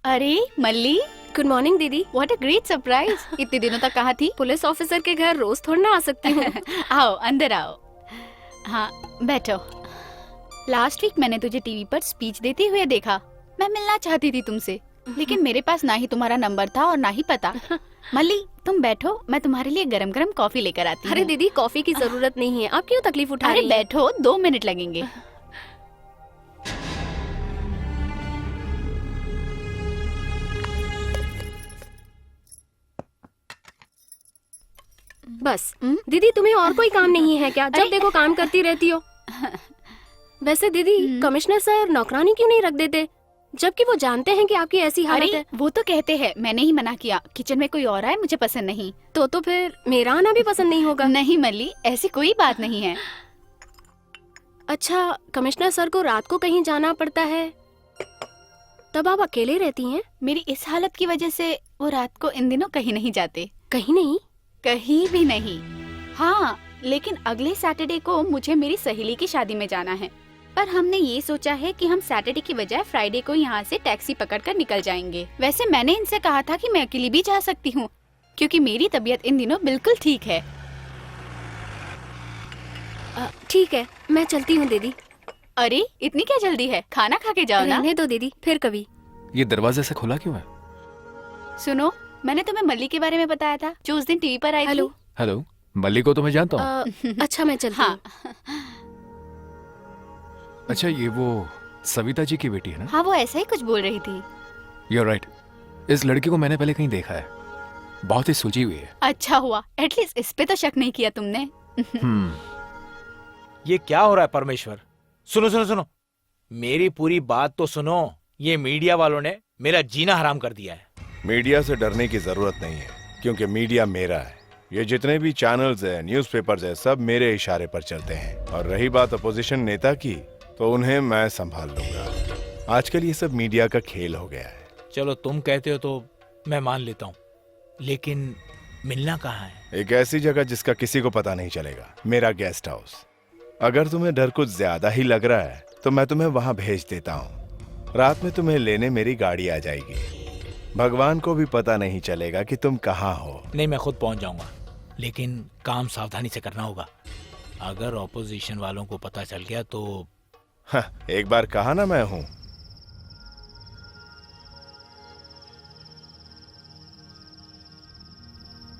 अरे मल्ली, गुड मॉर्निंग दीदी। What a great surprise. इतने दिनों तक कहाँ थी? पुलिस ऑफिसर के घर रोज थोड़ा ना आ सकती हूँ। आओ अंदर आओ। हाँ बैठो। लास्ट वीक मैंने तुझे टीवी पर स्पीच देते हुए देखा। मैं मिलना चाहती थी तुमसे, लेकिन मेरे पास ना ही तुम्हारा नंबर था और ना ही पता। मल्ली तुम बैठो, मैं तुम्हारे लिए गरम गरम कॉफी लेकर आती हूँ। अरे दीदी कॉफी की जरूरत नहीं है, आप क्यों तकलीफ उठा रही हैं? अरे बैठो, 2 मिनट लगेंगे। बस दीदी तुम्हें और कोई काम नहीं है क्या? जब देखो काम करती रहती हो। वैसे दीदी कमिश्नर सर नौकरानी क्यों नहीं रख देते, जबकि वो जानते हैं कि आपकी ऐसी हालत है? वो तो कहते हैं, मैंने ही मना किया। किचन में कोई और आए मुझे पसंद नहीं। तो फिर मेरा आना भी पसंद नहीं होगा? नहीं मल्ली, ऐसी कोई बात नहीं है। अच्छा कमिश्नर सर को रात को कहीं जाना पड़ता है, तब आप अकेले रहती हैं? मेरी इस हालत की वजह से वो रात को इन दिनों कहीं नहीं जाते। कहीं नहीं? कहीं भी नहीं। हाँ, लेकिन अगले सैटरडे को मुझे मेरी सहेली की शादी में जाना है, पर हमने ये सोचा है कि हम सैटरडे की बजाय फ्राइडे को यहाँ से टैक्सी पकड़कर निकल जाएंगे। वैसे मैंने इनसे कहा था कि मैं अकेली भी जा सकती हूँ, क्योंकि मेरी तबीयत इन दिनों बिल्कुल ठीक है। ठीक है, मैं चलती हूँ दीदी। अरे इतनी क्या जल्दी है, खाना खा के जाओ ना। रहने दो दीदी, फिर कभी। ये दरवाजे से खुला क्यों है? सुनो, मैंने तुम्हें मल्ली के बारे में बताया था जो उस दिन टीवी पर आई थी। हेलो, मल्ली को तो मैं जानता हूँ। अच्छा मैं चलती हूँ। अच्छा ये वो सविता जी की बेटी है ना? हाँ वो ऐसा ही कुछ बोल रही थी। You're right. इस लड़की को मैंने पहले कहीं देखा है, बहुत ही सुलझी हुई है। अच्छा हुआ, एटलीस्ट इस पे तो शक नहीं किया तुमने। ये क्या हो रहा है परमेश्वर? सुनो सुनो सुनो, मेरी पूरी बात तो सुनो। ये मीडिया वालों ने मेरा जीना हराम कर दिया है। मीडिया से डरने की जरूरत नहीं है, क्योंकि मीडिया मेरा है। ये जितने भी चैनल्स हैं, न्यूज़पेपर्स हैं, सब मेरे इशारे पर चलते हैं। और रही बात अपोजिशन नेता की, तो उन्हें मैं संभाल लूंगा। आजकल ये सब मीडिया का खेल हो गया है। चलो तुम कहते हो तो मैं मान लेता हूँ, लेकिन मिलना कहाँ है? एक ऐसी जगह जिसका किसी को पता नहीं चलेगा, मेरा गेस्ट हाउस। अगर तुम्हें डर कुछ ज्यादा ही लग रहा है तो मैं तुम्हें वहां भेज देता हूँ। रात में तुम्हें लेने मेरी गाड़ी आ जाएगी। भगवान को भी पता नहीं चलेगा कि तुम कहाँ हो। नहीं, मैं खुद पहुंच जाऊंगा, लेकिन काम सावधानी से करना होगा। अगर ऑपोजिशन वालों को पता चल गया तो एक बार कहा ना मैं हूं।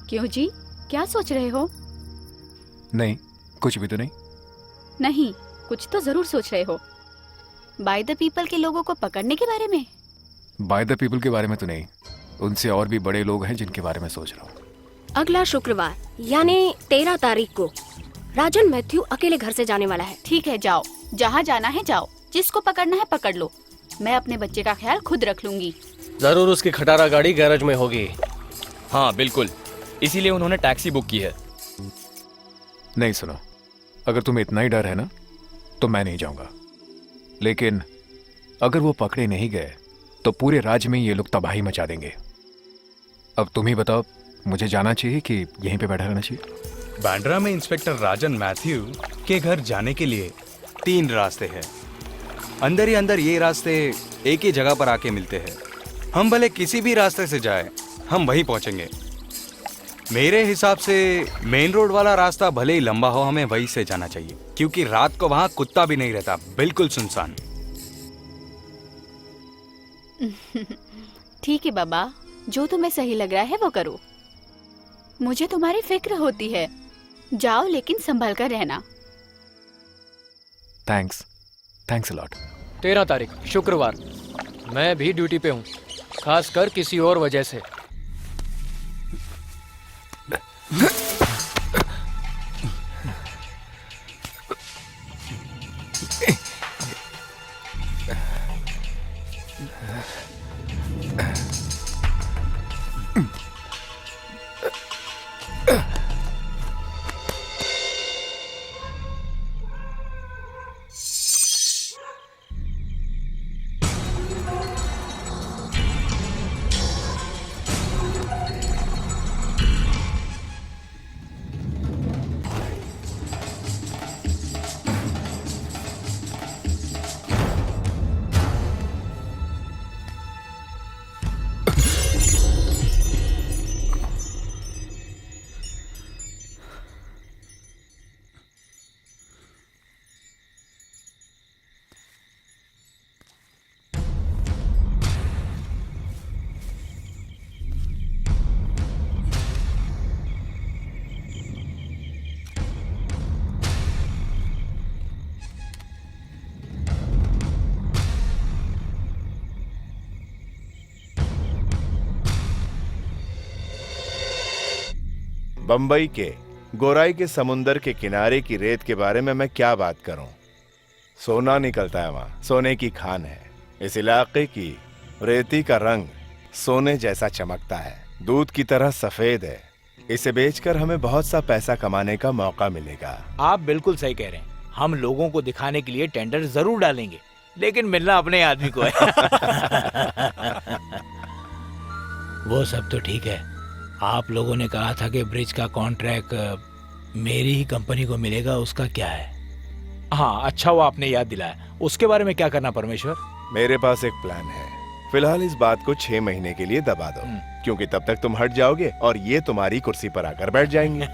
क्यों जी, क्या सोच रहे हो? नहीं, कुछ भी तो नहीं। नहीं, कुछ तो जरूर सोच रहे हो। बाय द पीपल के लोगों को पकड़ने के बारे में? बाय द पीपल के बारे में तो नहीं, उनसे और भी बड़े लोग हैं जिनके बारे में सोच रहा हूँ। अगला शुक्रवार यानी 13 तारीख को राजन मैथ्यू अकेले घर से जाने वाला है। ठीक है, जाओ, जहाँ जाना है जाओ, जिसको पकड़ना है पकड़ लो। मैं अपने बच्चे का ख्याल खुद रख लूंगी। जरूर उसकी खटारा गाड़ी गैरेज में होगी। हाँ बिल्कुल, इसीलिए उन्होंने टैक्सी बुक की है। नहीं सुनो, अगर तुम्हें इतना ही डर है ना तो मैं नहीं जाऊंगा, लेकिन अगर वो पकड़े नहीं गए तो पूरे राज्य में ये लोग तबाही मचा देंगे। अब तुम ही बताओ, मुझे जाना चाहिए कि यहीं पे बैठा रहना चाहिए? बांद्रा में इंस्पेक्टर राजन मैथ्यू के घर जाने के लिए 3 रास्ते हैं। अंदर ही अंदर ये रास्ते एक ही जगह पर आके मिलते हैं। हम भले किसी भी रास्ते से जाए, हम वहीं पहुंचेंगे। मेरे हिसाब से मेन रोड वाला रास्ता भले ही लंबा हो, हमें वहीं से जाना चाहिए, क्योंकि रात को वहां कुत्ता भी नहीं रहता, बिल्कुल सुनसान। ठीक है बाबा, जो तुम्हें सही लग रहा है वो करो। मुझे तुम्हारी फिक्र होती है। जाओ, लेकिन संभल कर रहना। Thanks a lot. 13 तारीख शुक्रवार, मैं भी ड्यूटी पे हूँ, खासकर किसी और वजह से। बंबई के गोराई के समुंदर के किनारे की रेत के बारे में मैं क्या बात करूं। सोना निकलता है वहां, सोने की खान है। इस इलाके की रेती का रंग सोने जैसा चमकता है, दूध की तरह सफेद है। इसे बेचकर हमें बहुत सा पैसा कमाने का मौका मिलेगा। आप बिल्कुल सही कह रहे हैं। हम लोगों को दिखाने के लिए टेंडर जरूर डालेंगे, लेकिन मिलना अपने आदमी को है। वो सब तो ठीक है। आप लोगों ने कहा था कि ब्रिज का कॉन्ट्रैक्ट मेरी ही कंपनी को मिलेगा, उसका क्या है? हाँ, अच्छा हुआ आपने याद दिलाया। उसके बारे में क्या करना परमेश्वर? मेरे पास एक प्लान है। फिलहाल इस बात को 6 महीने के लिए दबा दो, क्योंकि तब तक तुम हट जाओगे और ये तुम्हारी कुर्सी पर आकर बैठ जाएंगे।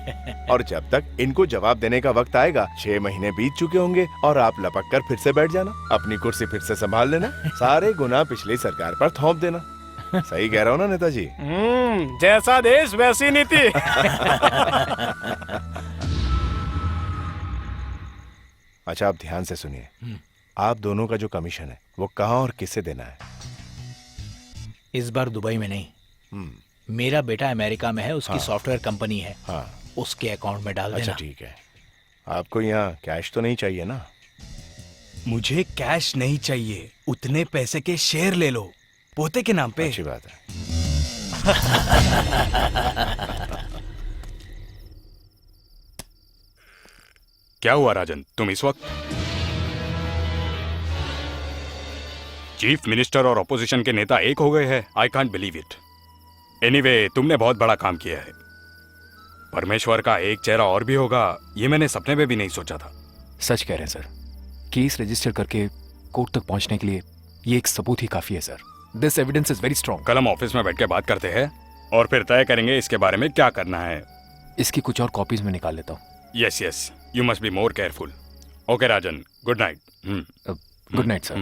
और जब तक इनको जवाब देने का वक्त आएगा, 6 महीने बीत चुके होंगे और आप लपक कर फिर से बैठ जाना, अपनी कुर्सी फिर से संभाल लेना, सारे गुनाह पिछली सरकार पर थोप देना। सही कह रहा हूँ ना नेताजी? जैसा देश वैसी नीति। अच्छा, आप ध्यान से सुनिए। आप दोनों का जो कमीशन है वो कहाँ और किसे देना है? इस बार दुबई में नहीं, मेरा बेटा अमेरिका में है, उसकी सॉफ्टवेयर कंपनी है। हाँ, उसके अकाउंट में डाल देना। अच्छा ठीक है। आपको यहाँ कैश तो नहीं चाहिए ना? मुझे कैश नहीं चाहिए, उतने पैसे के शेयर ले लो पोते के नाम पे। अच्छी बात है। क्या हुआ राजन, तुम इस वक्त? चीफ मिनिस्टर और ऑपोजिशन के नेता एक हो गए हैं। I can't believe it. Anyway, तुमने बहुत बड़ा काम किया है। परमेश्वर का एक चेहरा और भी होगा, ये मैंने सपने में भी नहीं सोचा था। सच कह रहे हैं सर। केस रजिस्टर करके कोर्ट तक पहुंचने के लिए ये एक सबूत ही काफी है sir. This evidence is very strong. कल हम ऑफिस में बैठ के बात करते हैं और फिर तय करेंगे इसके बारे में क्या करना है। इसकी कुछ और कॉपीज में निकाल लेता हूँ। Yes yes, you must be more careful. Okay Rajan, good night. Good night sir.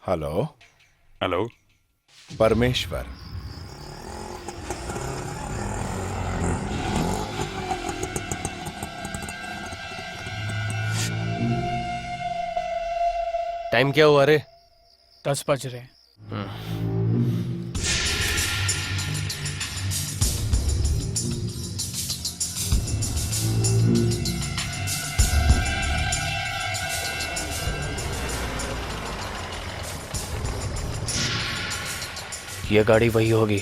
Hello. Hello परमेश्वर। टाइम क्या हुआ रे? 10 बज रहे। ये गाड़ी वही होगी।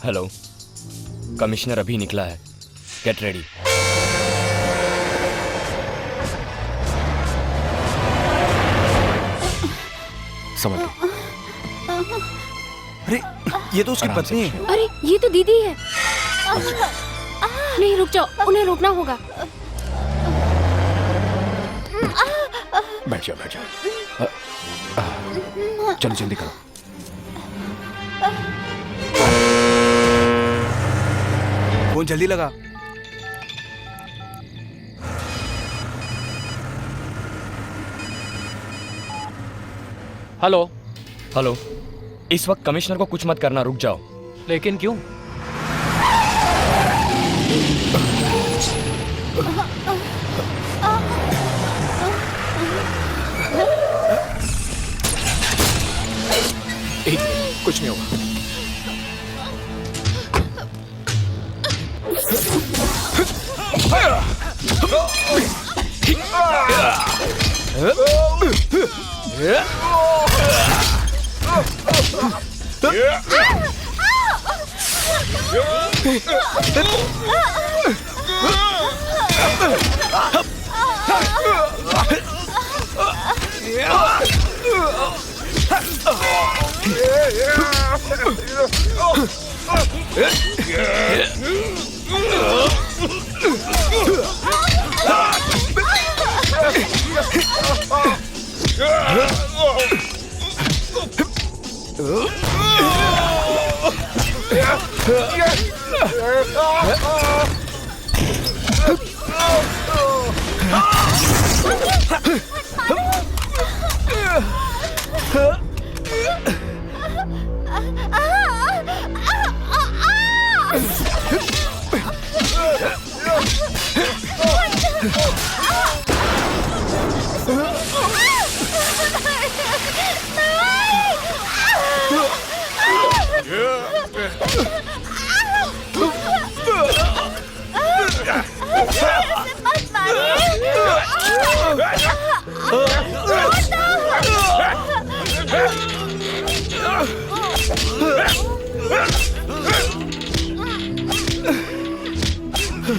हेलो, कमिश्नर अभी निकला है, गेट रेडी। समझ लो। अरे ये तो उसकी पत्नी है। अरे ये तो दीदी है। नहीं, रुक जाओ, उन्हें रोकना होगा। बैठ जाओ, बैठ जाओ। चलो जल्दी करो। फोन जल्दी लगा। हेलो हेलो, इस वक्त कमिश्नर को कुछ मत करना, रुक जाओ। लेकिन क्यों? कुछ नहीं होगा। हेलो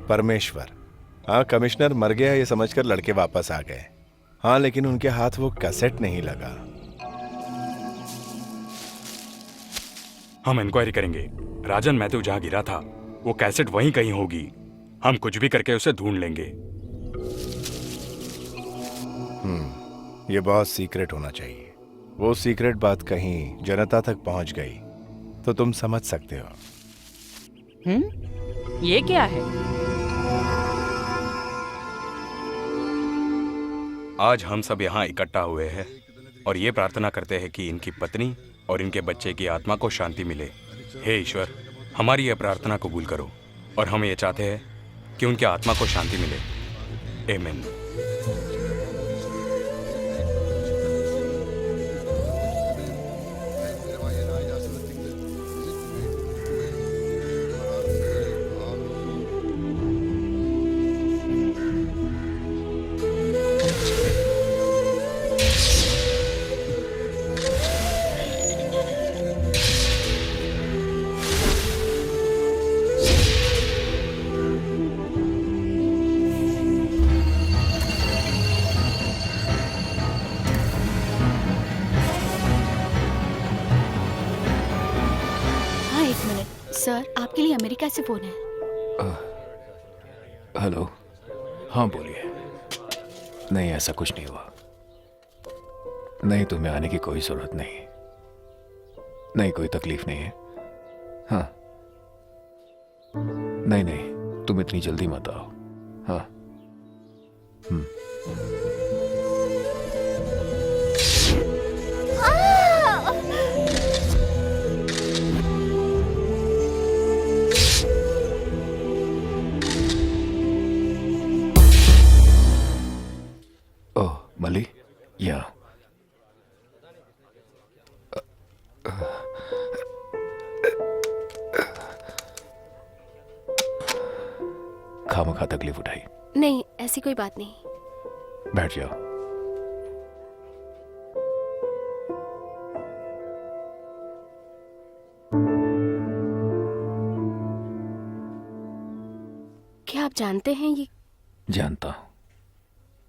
परमेश्वर। हाँ कमिश्नर मर गया ये समझकर लड़के वापस आ गए। हाँ लेकिन उनके हाथ वो कैसेट नहीं लगा। हम इंक्वायरी करेंगे। राजन मैथ्यू जहां गिरा था वो कैसेट वहीं कहीं होगी। हम कुछ भी करके उसे ढूंढ लेंगे। ये बहुत सीक्रेट होना चाहिए। वो सीक्रेट बात कहीं जनता तक पहुंच गई तो तुम समझ सकते हो। ये क्या है? आज हम सब यहाँ इकट्ठा हुए हैं और ये प्रार्थना करते हैं कि इनकी पत्नी और इनके बच्चे की आत्मा को शांति मिले। हे ईश्वर, हमारी यह प्रार्थना कबूल करो और हम ये चाहते हैं कि उनकी आत्मा को शांति मिले। आमीन। सर आपके लिए अमेरिका से फोन है। हेलो। हाँ बोलिए। नहीं ऐसा कुछ नहीं हुआ। नहीं तुम्हें आने की कोई जरूरत नहीं। नहीं कोई तकलीफ नहीं है। हाँ नहीं नहीं तुम इतनी जल्दी मत आओ। हाँ मली या खामखा तकलीफ उठाई। नहीं ऐसी कोई बात नहीं। बैठ जाओ। क्या आप जानते हैं ये? जानता हूं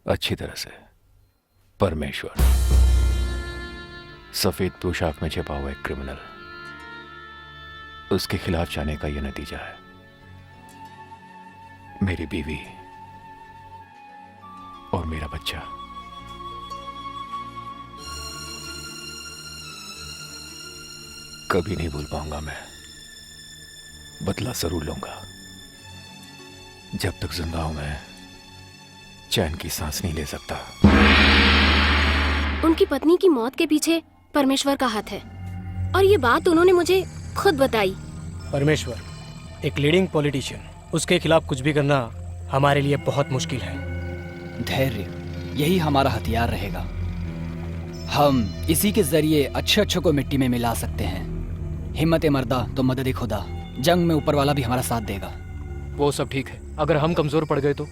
अच्छी तरह से। परमेश्वर सफेद पोशाक में छिपा हुआ एक क्रिमिनल। उसके खिलाफ जाने का यह नतीजा है। मेरी बीवी और मेरा बच्चा। कभी नहीं भूल पाऊंगा मैं। बदला जरूर लूंगा। जब तक जिंदा हूं मैं चैन की सांस नहीं ले सकता। उनकी पत्नी की मौत के पीछे परमेश्वर का हाथ है और ये बात उन्होंने मुझे खुद बताई। परमेश्वर एक लीडिंग पॉलिटिशियन, उसके खिलाफ कुछ भी करना हमारे लिए बहुत मुश्किल है। धैर्य यही हमारा हथियार रहेगा। हम इसी के जरिए अच्छे अच्छे को मिट्टी में मिला सकते हैं। हिम्मत मर्दा तो मदद खुदा। जंग में ऊपर वाला भी हमारा साथ देगा। वो सब ठीक है, अगर हम कमजोर पड़ गए तो,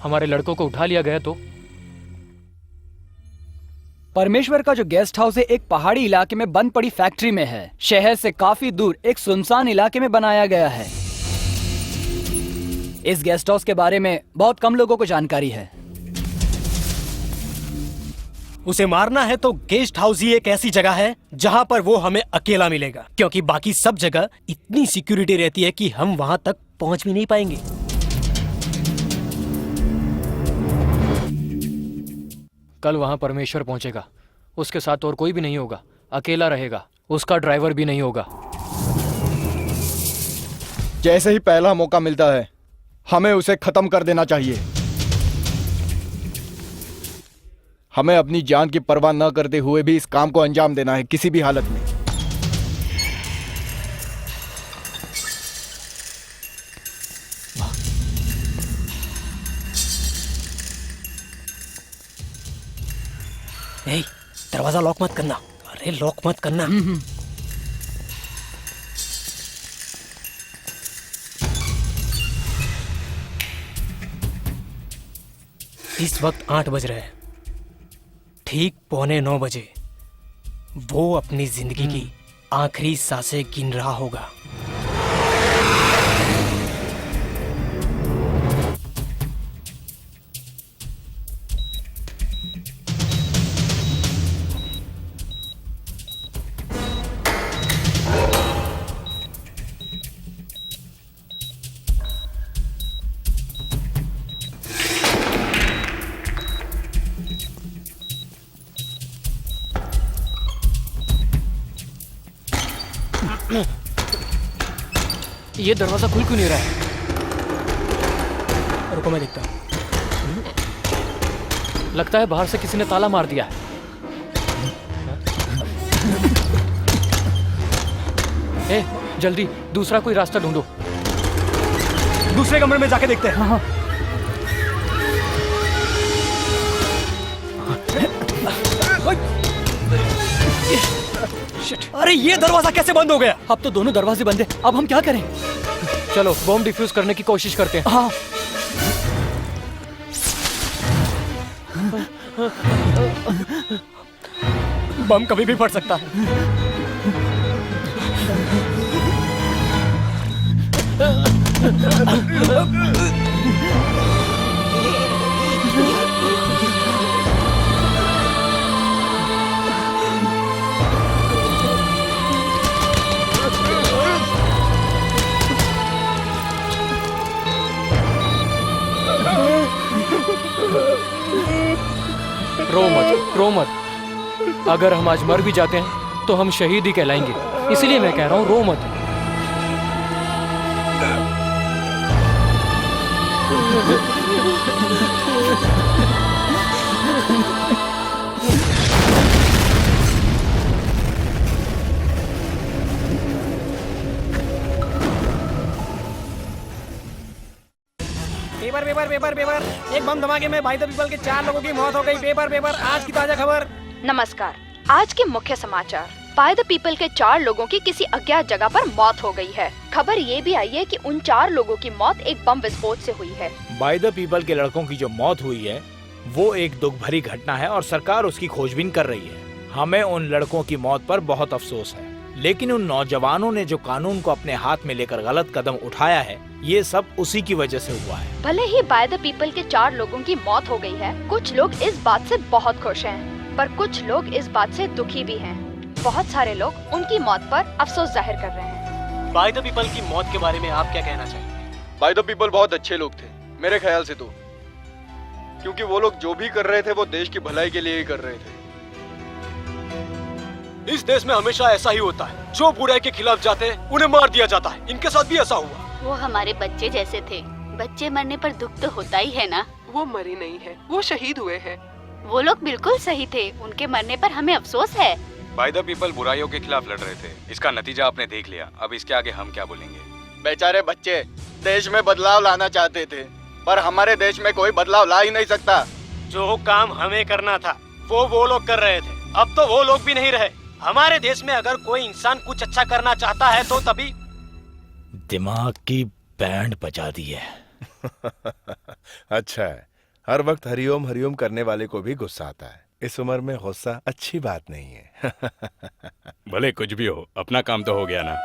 हमारे लड़कों को उठा लिया गया तो। परमेश्वर का जो गेस्ट हाउस है एक पहाड़ी इलाके में बंद पड़ी फैक्ट्री में है। शहर से काफी दूर एक सुनसान इलाके में बनाया गया है। इस गेस्ट हाउस के बारे में बहुत कम लोगों को जानकारी है। उसे मारना है तो गेस्ट हाउस ही एक ऐसी जगह है जहां पर वो हमें अकेला मिलेगा, क्योंकि बाकी सब जगह इतनी सिक्योरिटी रहती है कि हम वहां तक पहुंच भी नहीं पाएंगे। कल वहां परमेश्वर पहुंचेगा। उसके साथ और कोई भी नहीं होगा, अकेला रहेगा। उसका ड्राइवर भी नहीं होगा। जैसे ही पहला मौका मिलता है हमें उसे खत्म कर देना चाहिए। हमें अपनी जान की परवाह न करते हुए भी इस काम को अंजाम देना है, किसी भी हालत में। ए, दरवाजा लॉक मत करना। अरे लॉक मत करना। इस वक्त 8 बज रहे हैं। ठीक 8:45 बजे वो अपनी जिंदगी की आखिरी सांसें गिन रहा होगा। ये दरवाजा खुल क्यों नहीं रहा है? रुको मैं देखता हूँ। लगता है बाहर से किसी ने ताला मार दिया है। ए, जल्दी दूसरा कोई रास्ता ढूंढो। दूसरे कमरे में जाके देखते हैं। हाँ। अरे ये दरवाजा कैसे बंद हो गया? अब तो दोनों दरवाजे बंद हैं। अब हम क्या करें? चलो बॉम्ब डिफ्यूज करने की कोशिश करते हैं। हाँ। बम कभी भी फट सकता है। रो मत। अगर हम आज मर भी जाते हैं तो हम शहीद ही कहलाएंगे। इसलिए मैं कह रहा हूँ रो मत। पेपर। एक बम धमाके में बाय द पीपल के 4 लोगों की मौत हो गई। पेपर आज की ताजा खबर। नमस्कार, आज के मुख्य समाचार। बाय द पीपल के 4 लोगों की किसी अज्ञात जगह पर मौत हो गई है। खबर ये भी आई है कि उन 4 लोगों की मौत एक बम विस्फोट से हुई है। बाय द पीपल के लड़कों की जो मौत हुई है वो एक दुख भरी घटना है और सरकार उसकी खोजबीन कर रही है। हमें उन लड़कों की मौत पर बहुत अफसोस है, लेकिन उन नौजवानों ने जो कानून को अपने हाथ में लेकर गलत कदम उठाया है, ये सब उसी की वजह से हुआ है। भले ही बाय द पीपल के 4 लोगों की मौत हो गई है, कुछ लोग इस बात से बहुत खुश हैं, पर कुछ लोग इस बात से दुखी भी हैं। बहुत सारे लोग उनकी मौत पर अफसोस जाहिर कर रहे हैं। बाय द पीपल की मौत के बारे में आप क्या कहना चाहेंगे? बाय द पीपल बहुत अच्छे लोग थे मेरे ख्याल से तो, क्योंकि वो लोग जो भी कर रहे थे वो देश की भलाई के लिए ही कर रहे थे। इस देश में हमेशा ऐसा ही होता है, जो बुराई के खिलाफ जाते हैं उन्हें मार दिया जाता है। इनके साथ भी ऐसा हुआ। वो हमारे बच्चे जैसे थे। बच्चे मरने पर दुख तो होता ही है ना। वो मरे नहीं है, वो शहीद हुए हैं। वो लोग बिल्कुल सही थे, उनके मरने पर हमें अफसोस है। बाय द पीपल बुराइयों के खिलाफ लड़ रहे थे, इसका नतीजा आपने देख लिया। अब इसके आगे हम क्या बोलेंगे? बेचारे बच्चे देश में बदलाव लाना चाहते थे, पर हमारे देश में कोई बदलाव ला ही नहीं सकता। जो काम हमें करना था वो लोग कर रहे थे। अब तो वो लोग भी नहीं रहे। हमारे देश में अगर कोई इंसान कुछ अच्छा करना चाहता है तो तभी दिमाग की बैंड बजा दी है। अच्छा है, हर वक्त हरिओम हरिओम करने वाले को भी गुस्सा आता है। इस उम्र में गुस्सा अच्छी बात नहीं है। भले कुछ भी हो, अपना काम तो हो गया ना।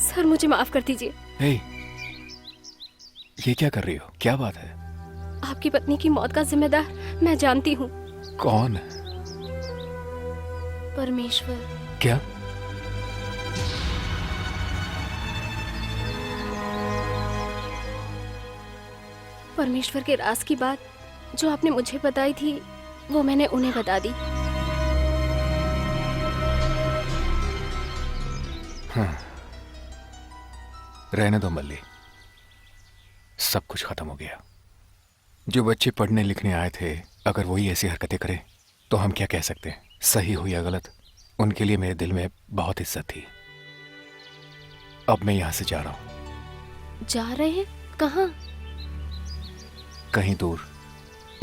सर मुझे माफ कर दीजिए। ये क्या कर रही हो? क्या बात है? आपकी पत्नी की मौत का जिम्मेदार मैं जानती हूँ। कौन? परमेश्वर। क्या? परमेश्वर के राज की बात जो आपने मुझे बताई थी वो मैंने उन्हें बता दी। हाँ। रहने दो मल्ली, सब कुछ खत्म हो गया। जो बच्चे पढ़ने लिखने आए थे, अगर वही ऐसी हरकतें करें तो हम क्या कह सकते हैं? सही हो या गलत, उनके लिए मेरे दिल में बहुत इज्जत थी। अब मैं यहां से जा रहा हूं। जा रहे हैं? कहां? कहीं दूर,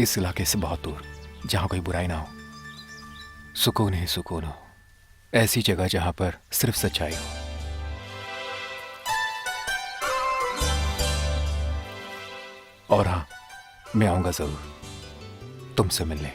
इस इलाके से बहुत दूर, जहां कोई बुराई ना हो, सुकून ही सुकून हो, ऐसी जगह जहां पर सिर्फ सच्चाई हो। और हाँ, मैं आऊंगा जरूर तुमसे मिलने।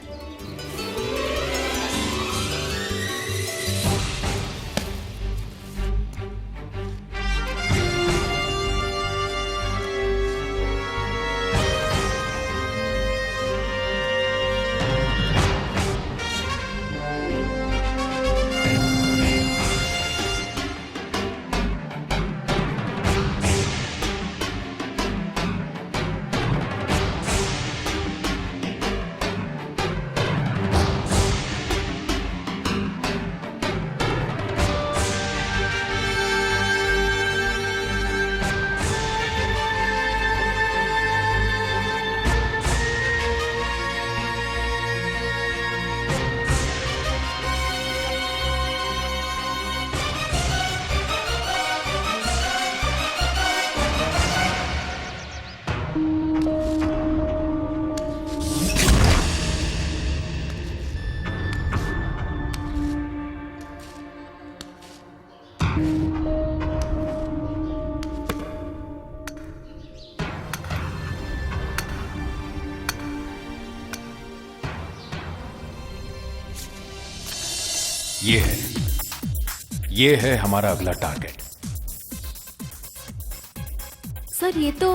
ये है हमारा अगला टारगेट। सर ये तो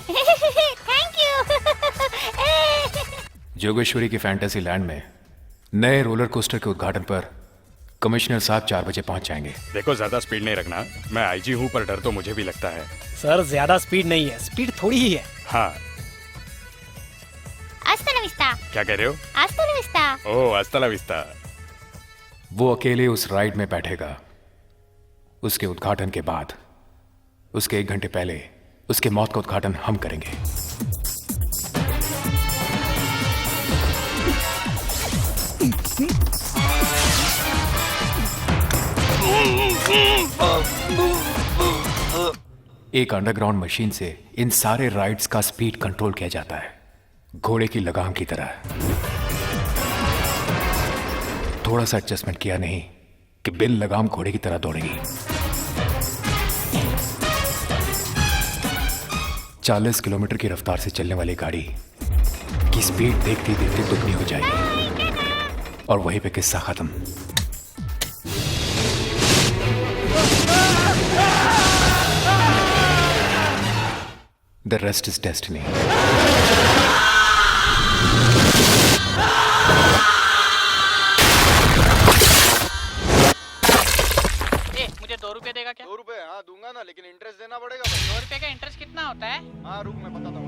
थैंक यू। जोगेश्वरी की फैंटेसी लैंड में नए रोलर कोस्टर के उद्घाटन पर कमिश्नर साहब 4 बजे पहुंच जाएंगे। देखो, ज्यादा स्पीड नहीं रखना। मैं आईजी हूँ, पर डर तो मुझे भी लगता है। सर ज्यादा स्पीड नहीं है, स्पीड थोड़ी ही है। हाँ, हasta la vista। क्या कह रहे हो? hasta la vista। ओह, hasta la vista। वो अकेले उस राइड में बैठेगा। उसके उद्घाटन के बाद, उसके 1 घंटे पहले उसके मौत का उद्घाटन हम करेंगे। एक अंडरग्राउंड मशीन से इन सारे राइड्स का स्पीड कंट्रोल किया जाता है, घोड़े की लगाम की तरह। थोड़ा सा एडजस्टमेंट किया नहीं कि बिन लगाम घोड़े की तरह दौड़ेगी। 40 किलोमीटर की रफ्तार से चलने वाली गाड़ी की स्पीड देखते देखते दुगनी हो जाएगी और वहीं पे किस्सा खत्म। The rest is destiny. मुझे 2 रुपए देगा क्या? 2 रुपए? हाँ दूंगा ना, लेकिन इंटरेस्ट देना पड़ेगा। 2 रुपए का इंटरेस्ट कितना होता है? हाँ रुक, मैं बताता हूँ।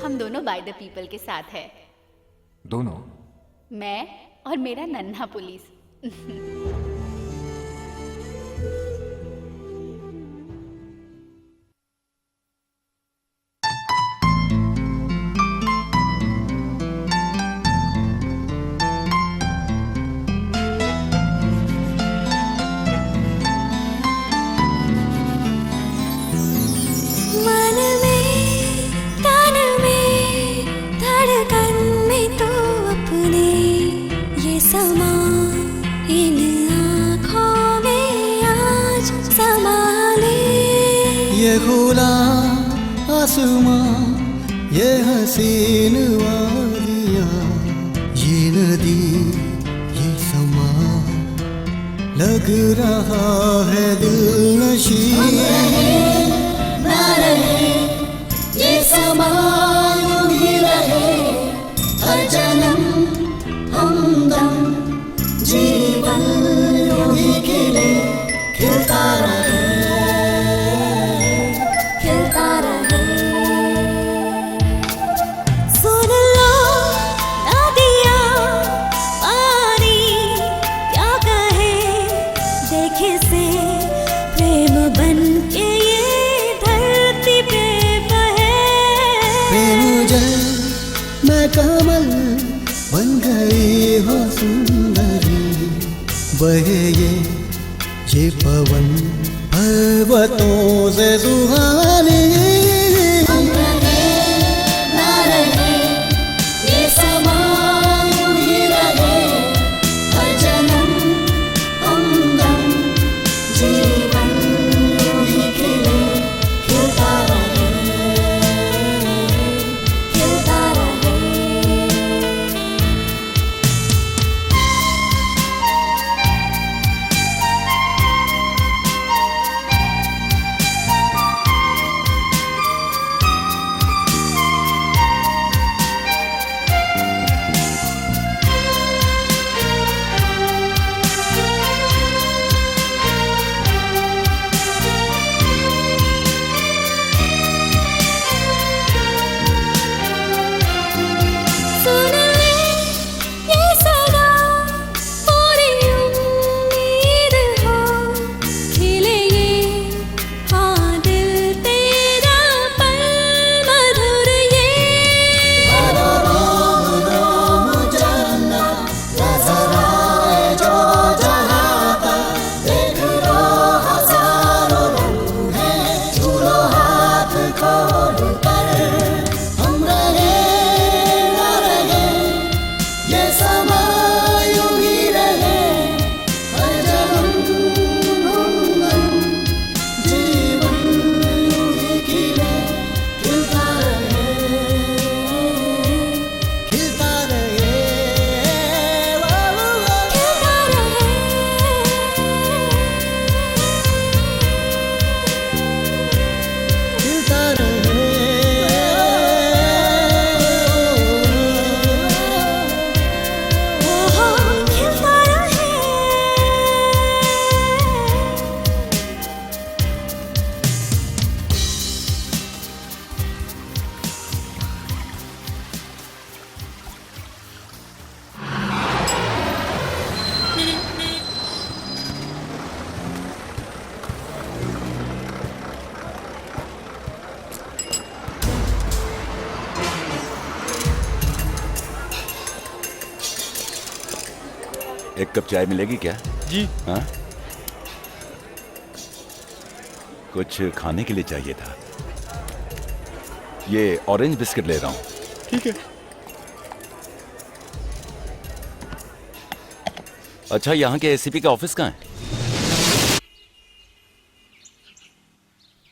हम दोनों बाय द पीपल के साथ है। दोनों? मैं और मेरा नन्हा पुलिस। खुला आसमां, ये हसीन वादियां, ये नदी, ये समा, लग रहा है दिल नशीं। ना रहे ये समा यूं ही रहे, हर जन्म हमदम, जीवन यूं ही खिले, खिलता रहे। कमल बन गई हो सुंदरी, बहे ये पवन पर्वतों से सुहानी। हम रहे ना रहे ये समा यूं ही रहे, हर जन्म हमदम जीवन यूं ही खिले, खिलता रहे, खिलता रहे। सुन ले ये सदा पूरी उम्मीद हो, खिले ये हाँ दिल तेरा पल मधुर ये। रोम रोम जानना नजर आए जो जहाँ का, देख लो हजारों रंग हैं, झूलो हाथ खोल कर। हम रहे ना रहे ये समा यूं ही रहे, हर जन्म हमदम जीवन यूं ही खिले, खिलता रहे, खिलता रहे, खिलता रहे, खिलता एक कप चाय मिलेगी क्या? जी। हाँ, कुछ खाने के लिए चाहिए था। ये ऑरेंज बिस्किट ले रहा हूँ। ठीक है। अच्छा, यहाँ के एसीपी का ऑफिस कहाँ है?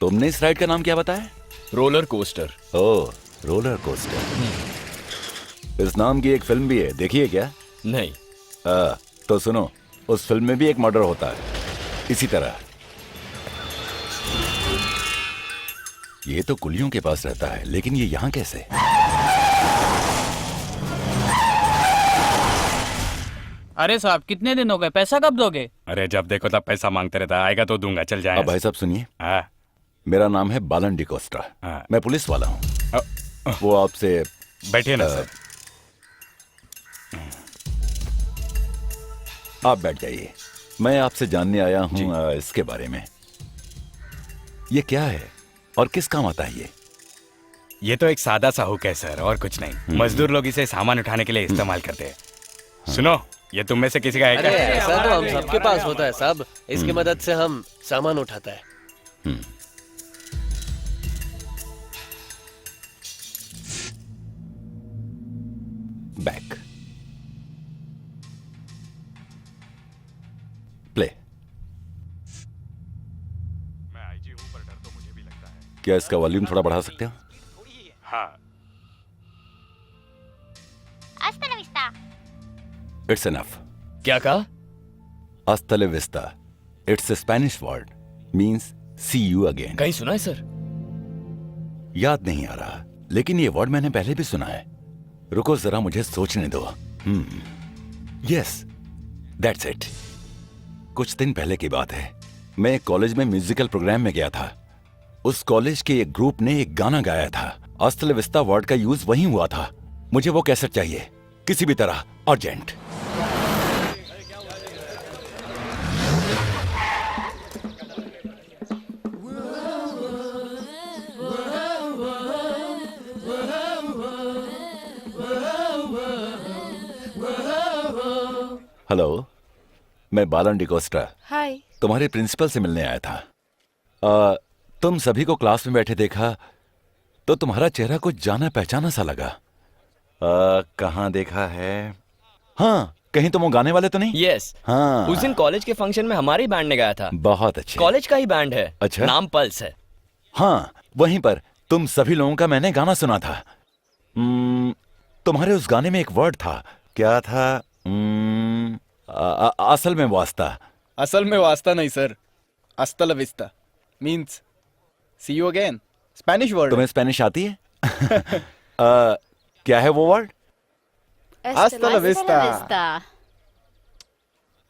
तुमने इस राइड का नाम क्या बताया? Roller coaster. Oh, roller coaster. इस नाम की एक फिल्म भी है, देखी है क्या? नहीं। तो सुनो, उस फिल्म में भी एक मर्डर होता है इसी तरह। ये तो कुलियों के पास रहता है, लेकिन ये यहाँ कैसे? अरे साहब, कितने दिन हो गए, पैसा कब दोगे? अरे जब देखो तब पैसा मांगते रहता है, आएगा तो दूंगा, चल जाए। अब भाई साहब सुनिए, मेरा नाम है बालन डिकोस्टा, मैं पुलिस वाला हूँ। वो आपसे बैठिए ना सर। आप बैठ जाइए। मैं आपसे जानने आया हूँ इसके बारे में। ये क्या है और किस काम आता है ये तो एक सादा सा हुक है सर, और कुछ नहीं। मजदूर लोग इसे सामान उठाने के लिए इस्तेमाल करते हैं। सुनो, ये तुम में से किसी का है क्या? अरे ऐसा तो हम सबके पास होता है साहब, इसकी मदद से हम सामान उठाता है। Back play. मैं आईजी हूं, पर डर तो मुझे भी लगता है। क्या इसका वॉल्यूम थोड़ा बढ़ा सकते हो? हाँ। Hasta la vista. It's enough. क्या कहा? Hasta la vista. It's a Spanish word. Means see you again. कहीं सुना है सर? याद नहीं आ रहा, लेकिन ये वर्ड मैंने पहले भी सुना है। रुको जरा, मुझे सोचने दो। Yes, that's it. कुछ दिन पहले की बात है, मैं एक कॉलेज में म्यूजिकल प्रोग्राम में गया था। उस कॉलेज के एक ग्रुप ने एक गाना गाया था। हस्ता ला विस्ता वर्ड का यूज वहीं हुआ था। मुझे वो कैसेट चाहिए, किसी भी तरह, अर्जेंट। हेलो, मैं बालन डिकोस्टा हाय। तुम्हारे प्रिंसिपल से मिलने आया था। तुम सभी को क्लास में बैठे देखा तो तुम्हारा चेहरा कुछ जाना पहचाना सा लगा। कहाँ देखा है? हाँ, कहीं तुम वो गाने वाले तो नहीं? यस। हाँ, उस दिन कॉलेज के फंक्शन में हमारे ही बैंड ने गाया था। बहुत अच्छे। कॉलेज का ही बैंड है। अच्छा। नाम पल्स है। हाँ, वहीं पर तुम सभी लोगों का मैंने गाना सुना था। तुम्हारे उस गाने में एक वर्ड था, क्या था? असल में वास्ता। असल में वास्ता नहीं सर, हस्ता ला विस्ता means see you again. Spanish word. तुम्हें स्पेनिश आती है? क्या है वो वर्ड? हस्ता ला विस्ता।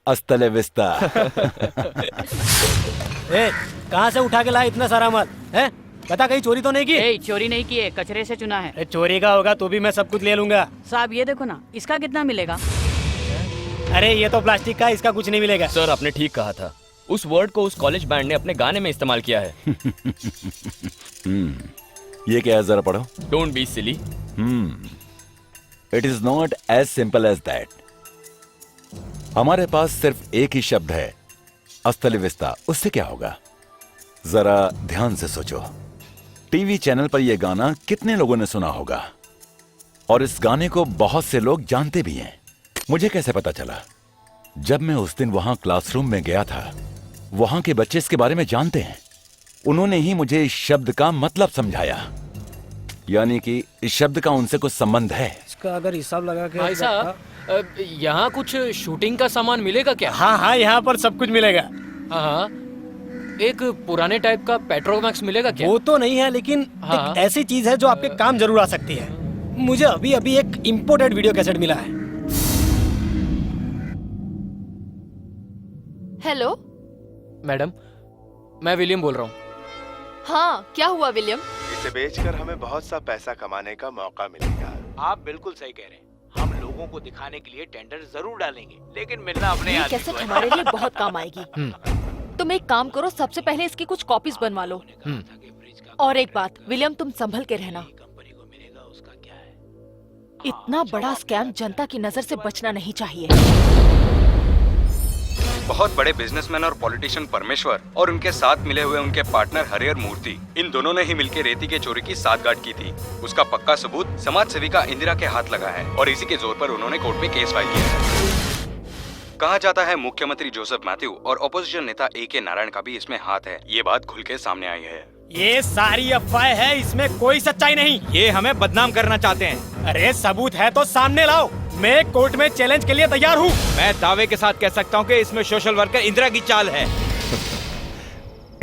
हस्ता ला विस्ता। कहाँ से उठा के लाया इतना सारा माल है? बता, कहीं चोरी तो नहीं की? ए, चोरी नहीं की है, कचरे से चुना है। चोरी का होगा तो भी मैं सब कुछ ले लूंगा। साहब ये देखो ना, इसका कितना मिलेगा? अरे ये तो प्लास्टिक का, इसका कुछ नहीं मिलेगा। सर आपने ठीक कहा था, उस वर्ड को उस कॉलेज बैंड ने अपने गाने में इस्तेमाल किया है। ये क्या है, जरा पढ़ो। Don't be silly. It is not as simple as that. हमारे पास सिर्फ एक ही शब्द है, हस्ता ला विस्ता। उससे क्या होगा? जरा ध्यान से सोचो। टीवी चैनल पर यह गाना कितने लोगों ने सुना होगा, और इस गाने को बहुत से लोग जानते भी हैं। मुझे कैसे पता चला? जब मैं उस दिन वहां क्लासरूम में गया था, वहां के बच्चे इसके बारे में जानते हैं। उन्होंने ही मुझे इस शब्द का मतलब समझाया, यानी कि इस शब्द का उनसे कुछ संबंध है। इसका अगर हिसाब लगा के भाई साहब, यहाँ कुछ शूटिंग का सामान मिलेगा क्या? हाँ हाँ, यहाँ पर सब कुछ मिलेगा। हाँ, एक पुराने टाइप का पेट्रोमैक्स मिलेगा क्या? वो तो नहीं है, लेकिन एक ऐसी चीज है जो आपके काम जरूर आ सकती है। मुझे अभी अभी एक इम्पोर्टेड वीडियो कैसेट मिला है। हेलो मैडम, मैं विलियम बोल रहा हूँ। हाँ, क्या हुआ विलियम? इसे बेचकर हमें बहुत सा पैसा कमाने का मौका मिलेगा। आप बिल्कुल सही कह रहे हैं। हम लोगों को दिखाने के लिए टेंडर जरूर डालेंगे, लेकिन मिलना अपने ये आदमी कैसेट को है। हमारे लिए बहुत काम आएगी। तुम एक काम करो, सबसे पहले इसकी कुछ कॉपीज बनवा लो। और एक बात विलियम, तुम संभल के रहना। इतना बड़ा स्कैम जनता की नजर से बचना नहीं चाहिए। बहुत बड़े बिजनेसमैन और पॉलिटिशियन परमेश्वर और उनके साथ मिले हुए उनके पार्टनर हरिहर मूर्ति, इन दोनों ने ही मिलकर रेती के चोरी की साठगांठ की थी। उसका पक्का सबूत समाज सेविका इंदिरा के हाथ लगा है और इसी के जोर पर उन्होंने कोर्ट में केस फाइल किया है। कहा जाता है मुख्यमंत्री जोसेफ मैथ्यू और ऑपोजिशन नेता ए.के. नारायण का भी इसमें हाथ है। ये बात खुल के सामने आई है। ये सारी अफवाह है, इसमें कोई सच्चाई नहीं। ये हमें बदनाम करना चाहते हैं। अरे सबूत है तो सामने लाओ। मैं कोर्ट में चैलेंज के लिए तैयार हूँ। मैं दावे के साथ कह सकता हूँ कि इसमें सोशल वर्कर इंदिरा की चाल है।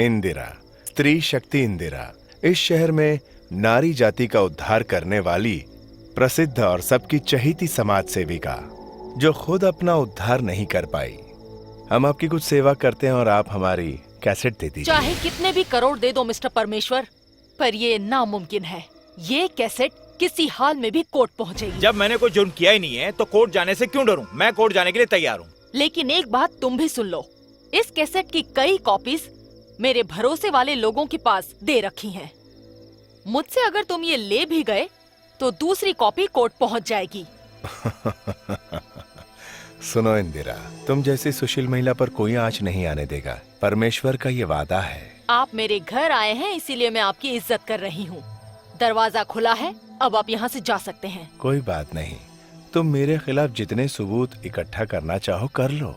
इंदिरा, स्त्री शक्ति इंदिरा, इस शहर में नारी जाति का उद्धार करने वाली प्रसिद्ध और सबकी चहेती समाज सेविका, जो खुद अपना उद्धार नहीं कर पाई। हम आपकी कुछ सेवा करते हैं और आप हमारी कैसेट दे दीजिए। चाहे कितने भी करोड़ दे दो मिस्टर परमेश्वर, पर ये नामुमकिन है। ये कैसेट किसी हाल में भी कोर्ट पहुंचेगी। जब मैंने कोई जुर्म किया ही नहीं है तो कोर्ट जाने से क्यों डरूं? मैं कोर्ट जाने के लिए तैयार हूँ। लेकिन एक बात तुम भी सुन लो, इस कैसेट की कई कॉपीज मेरे भरोसे वाले लोगों के पास दे रखी हैं। मुझसे अगर तुम ये ले भी गए तो दूसरी कॉपी कोर्ट पहुंच जाएगी। सुनो इंदिरा, तुम जैसी सुशील महिला पर कोई आंच नहीं आने देगा। परमेश्वर का ये वादा है। आप मेरे घर आए हैं, इसीलिए मैं आपकी इज्जत कर रही हूँ। दरवाजा खुला है, अब आप यहाँ से जा सकते हैं। कोई बात नहीं, तुम मेरे खिलाफ जितने सबूत इकट्ठा करना चाहो कर लो,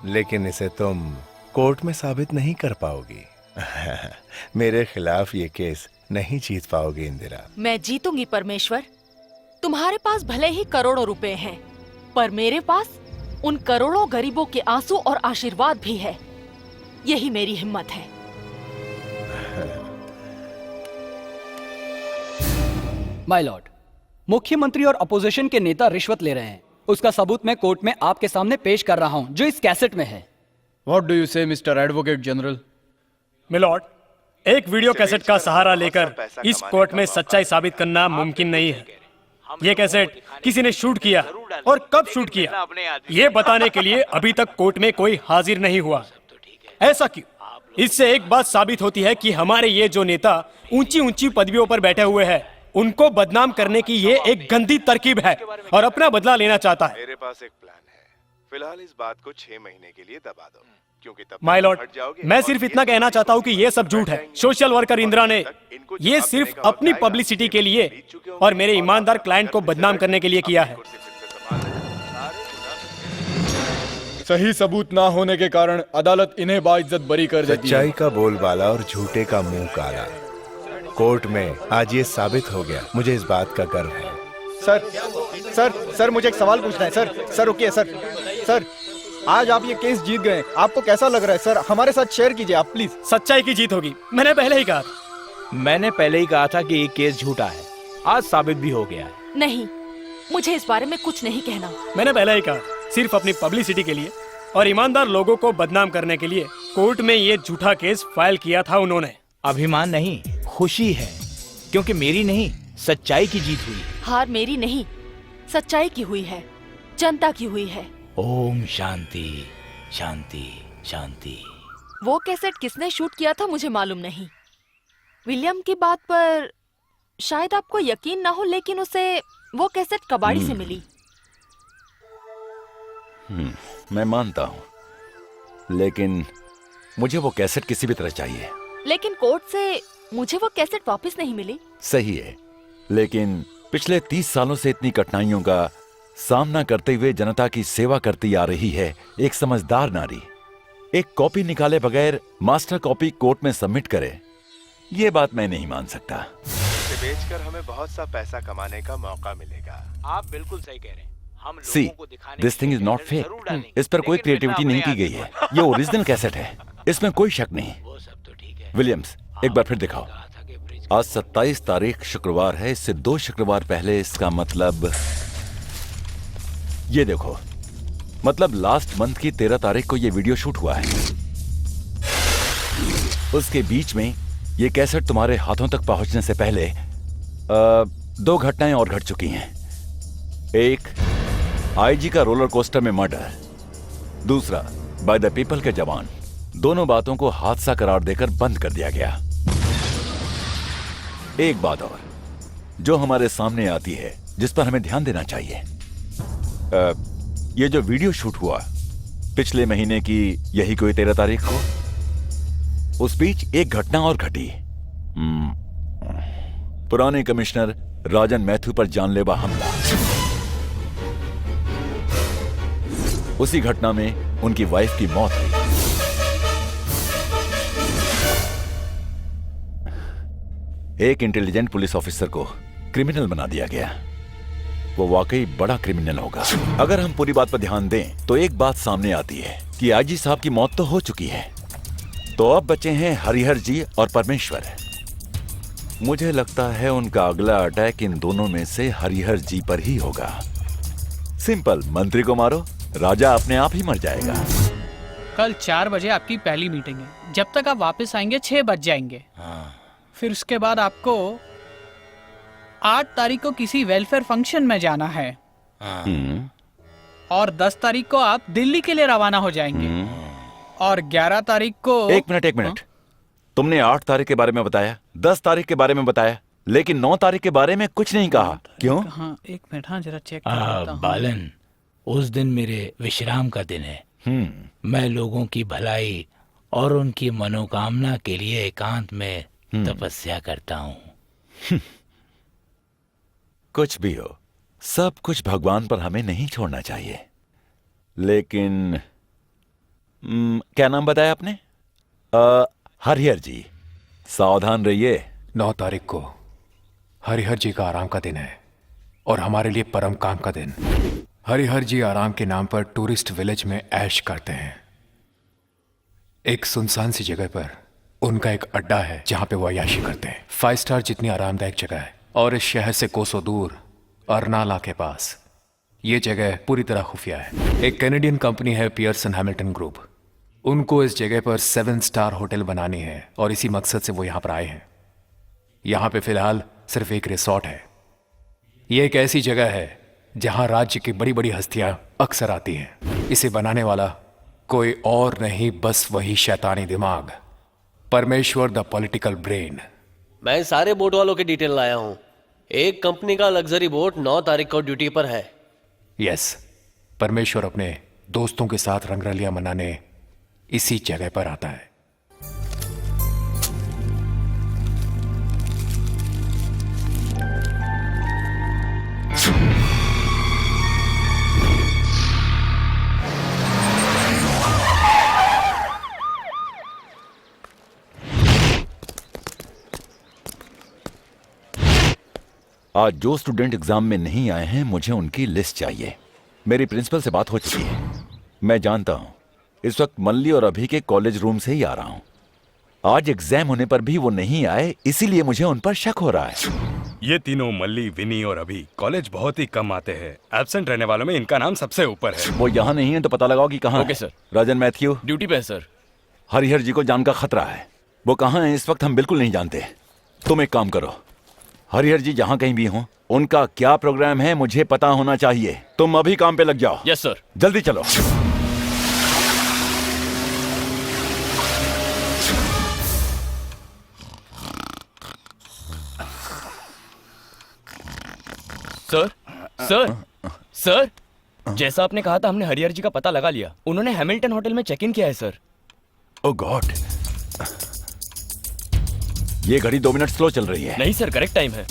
लेकिन इसे तुम कोर्ट में साबित नहीं कर पाओगी। मेरे खिलाफ ये केस नहीं जीत पाओगी इंदिरा। मैं जीतूंगी परमेश्वर। तुम्हारे पास भले ही करोड़ों रुपए हैं, पर मेरे पास उन करोड़ों गरीबों के आंसू और आशीर्वाद भी है। यही मेरी हिम्मत है। माय लॉर्ड, मुख्यमंत्री और अपोजिशन के नेता रिश्वत ले रहे हैं। उसका सबूत मैं कोर्ट में आपके सामने पेश कर रहा हूं, जो इस कैसेट में है। व्हाट डू यू से मिस्टर एडवोकेट जनरल? मिलॉर्ड, एक वीडियो कैसेट का सहारा लेकर इस कोर्ट में सच्चाई साबित करना मुमकिन नहीं है। ये कैसेट किसी ने शूट किया और कब शूट किया, ये बताने के लिए अभी तक कोर्ट में कोई हाजिर नहीं हुआ। ऐसा क्यों? इससे एक बात साबित होती है कि हमारे ये जो नेता ऊंची ऊंची पदवियों पर बैठे हुए हैं, उनको बदनाम करने की ये एक गंदी तरकीब है और अपना बदला लेना चाहता है। मेरे पास एक प्लान है। फिलहाल इस बात को 6 महीने के लिए दबा दो, क्योंकि तब माय लॉर्ड, हट जाओगे। मैं सिर्फ इतना कहना चाहता हूँ कि ये सब झूठ है। सोशल वर्कर इंदिरा ने ये सिर्फ अपनी पब्लिसिटी के लिए और मेरे ईमानदार क्लाइंट को बदनाम करने के लिए किया है। सही सबूत ना होने के कारण अदालत इन्हें बाइज्जत बरी कर देती है। सच्चाई का बोलबाला और झूठे का मुंह काला। कोर्ट में आज ये साबित हो गया। मुझे इस बात का गर्व है। सर मुझे एक सवाल पूछना है। सर रुकिए सर, आज आप ये केस जीत गए, आपको कैसा लग रहा है? सर हमारे साथ शेयर कीजिए आप प्लीज। सच्चाई की जीत होगी, मैंने पहले ही कहा था कि ये केस झूठा है। आज साबित भी हो गया है। नहीं, मुझे इस बारे में कुछ नहीं कहना। मैंने पहले ही कहा, सिर्फ अपनी पब्लिसिटी के लिए और ईमानदार लोगों को बदनाम करने के लिए कोर्ट में ये झूठा केस फाइल किया था उन्होंने। अभिमान नहीं, खुशी है, क्योंकि मेरी नहीं सच्चाई की जीत हुई। हार मेरी नहीं, सच्चाई की हुई है, जनता की हुई है। ओम शांति शांति शांति। वो कैसेट किसने शूट किया था मुझे मालूम नहीं। विलियम की बात पर शायद आपको यकीन ना हो, लेकिन उसे वो कैसेट कबाड़ी से मिली। मैं मानता हूँ, लेकिन मुझे वो कैसेट किसी भी तरह चाहिए। लेकिन कोर्ट से मुझे वो कैसेट वापस नहीं मिली। सही है, लेकिन पिछले 30 सालों से इतनी कठिनाइयों का सामना करते हुए जनता की सेवा करती आ रही है एक समझदार नारी, एक कॉपी निकाले बगैर मास्टर कॉपी कोर्ट में सबमिट करे, ये बात मैं नहीं मान सकता। इसे बेचकर हमें बहुत सा पैसा कमाने का मौका मिलेगा। आप बिल्कुल सही कह रहे हैं। हम see, this thing is not fake. इस पर कोई क्रिएटिविटी नहीं की गई है। ये ओरिजिनल कैसेट है, इसमें कोई शक नहीं। विलियम्स, एक बार फिर दिखाओ। आज 27 तारीख शुक्रवार है, इससे 2 शुक्रवार पहले, इसका मतलब ये देखो, मतलब लास्ट मंथ की 13 तारीख को ये वीडियो शूट हुआ है। उसके बीच में ये कैसेट तुम्हारे हाथों तक पहुंचने से पहले 2 घटनाएं और घट चुकी हैं। एक, आईजी का रोलर कोस्टर में मर्डर, दूसरा बाय द पीपल के जवान। दोनों बातों को हादसा करार देकर बंद कर दिया गया। एक बात और जो हमारे सामने आती है, जिस पर हमें ध्यान देना चाहिए, ये जो वीडियो शूट हुआ पिछले महीने की यही कोई 13 तारीख को, उस बीच एक घटना और घटी। पुराने कमिश्नर राजन मैथ्यू पर जानलेवा हमला। उसी घटना में उनकी वाइफ की मौत हुई। एक इंटेलिजेंट पुलिस ऑफिसर को क्रिमिनल बना दिया गया। वो वाकई बड़ा क्रिमिनल होगा। अगर हम पूरी बात पर ध्यान दें तो एक बात सामने आती है कि आईजी साहब की मौत तो हो चुकी है, तो अब बचे हैं हरिहर जी और परमेश्वर। मुझे लगता है उनका अगला अटैक इन दोनों में से हरिहर जी पर ही होगा। सिंपल, मंत्री को मारो, राजा अपने आप ही मर जाएगा। कल 4 बजे आपकी पहली मीटिंग है। जब तक आप वापस आएंगे 6 बज जाएंगे। फिर उसके बाद आपको 8 तारीख को किसी वेलफेयर फंक्शन में जाना है और 10 तारीख को आप दिल्ली के लिए रवाना हो जाएंगे और 11 तारीख को। एक मिनट, तुमने 8 तारीख के बारे में बताया, 10 तारीख के बारे में बताया, लेकिन 9 तारीख के बारे में कुछ नहीं कहा। क्यों? हाँ, एक मिनट, हाँ जरा चेक कर लेता हूं। बालन, उस दिन मेरे विश्राम का दिन है। मैं लोगों की भलाई और उनकी मनोकामना के लिए एकांत में तपस्या करता हूँ। कुछ भी हो, सब कुछ भगवान पर हमें नहीं छोड़ना चाहिए। लेकिन क्या नाम बताया आपने? हरिहर जी, सावधान रहिए। 9 तारीख को हरिहर जी का आराम का दिन है और हमारे लिए परम काम का दिन। हरिहर जी आराम के नाम पर टूरिस्ट विलेज में ऐश करते हैं। एक सुनसान सी जगह पर उनका एक अड्डा है जहां पे वो अय्याशी करते हैं। 5 स्टार जितनी आरामदायक जगह है और इस शहर से कोसों दूर अर्नाला के पास ये जगह पूरी तरह खुफिया है। एक कैनेडियन कंपनी है पियर्सन हैमिल्टन ग्रुप। उनको इस जगह पर 7 स्टार होटल बनानी है और इसी मकसद से वो यहाँ पर आए हैं। यहाँ पे फिलहाल सिर्फ एक रिसोर्ट है। ये एक ऐसी जगह है जहाँ राज्य की बड़ी बड़ी हस्तियां अक्सर आती हैं। इसे बनाने वाला कोई और नहीं, बस वही शैतानी दिमाग, परमेश्वर द पॉलिटिकल ब्रेन। मैं सारे बोट वालों की डिटेल लाया हूँ। एक कंपनी का लग्जरी बोट 9 तारीख को ड्यूटी पर है। यस, परमेश्वर अपने दोस्तों के साथ रंगरलियां मनाने इसी जगह पर आता है। आज जो स्टूडेंट एग्जाम में नहीं आए हैं, मुझे उनकी लिस्ट चाहिए। मेरी प्रिंसिपल से बात हो चुकी है। मैं जानता हूं इस वक्त मल्ली और अभी के कॉलेज रूम से ही आ रहा हूं। आज एग्जाम होने पर भी वो नहीं आए, इसीलिए मुझे उन पर शक हो रहा है। ये तीनों मल्ली, विनी और अभी कॉलेज बहुत ही कम आते हैं। एब्सेंट रहने वालों में इनका नाम सबसे ऊपर है। वो यहाँ नहीं है तो पता लगाओ कि कहाँ ओके है। सर। राजन मैथ्यू ड्यूटी पे है सर। हरिहर जी को जान का खतरा है। वो कहाँ है इस वक्त हम बिल्कुल नहीं जानते। तुम एक काम करो, हरिहर जी जहाँ कहीं भी हों, उनका क्या प्रोग्राम है मुझे पता होना चाहिए। तुम अभी काम पे लग जाओ। Yes sir. जल्दी चलो। सर सर सर, जैसा आपने कहा था हमने हरिहर जी का पता लगा लिया। उन्होंने हैमिल्टन होटल में चेक इन किया है सर। ओह गॉड, ये घड़ी 2 मिनट स्लो चल रही है। नहीं सर, करेक्ट टाइम है।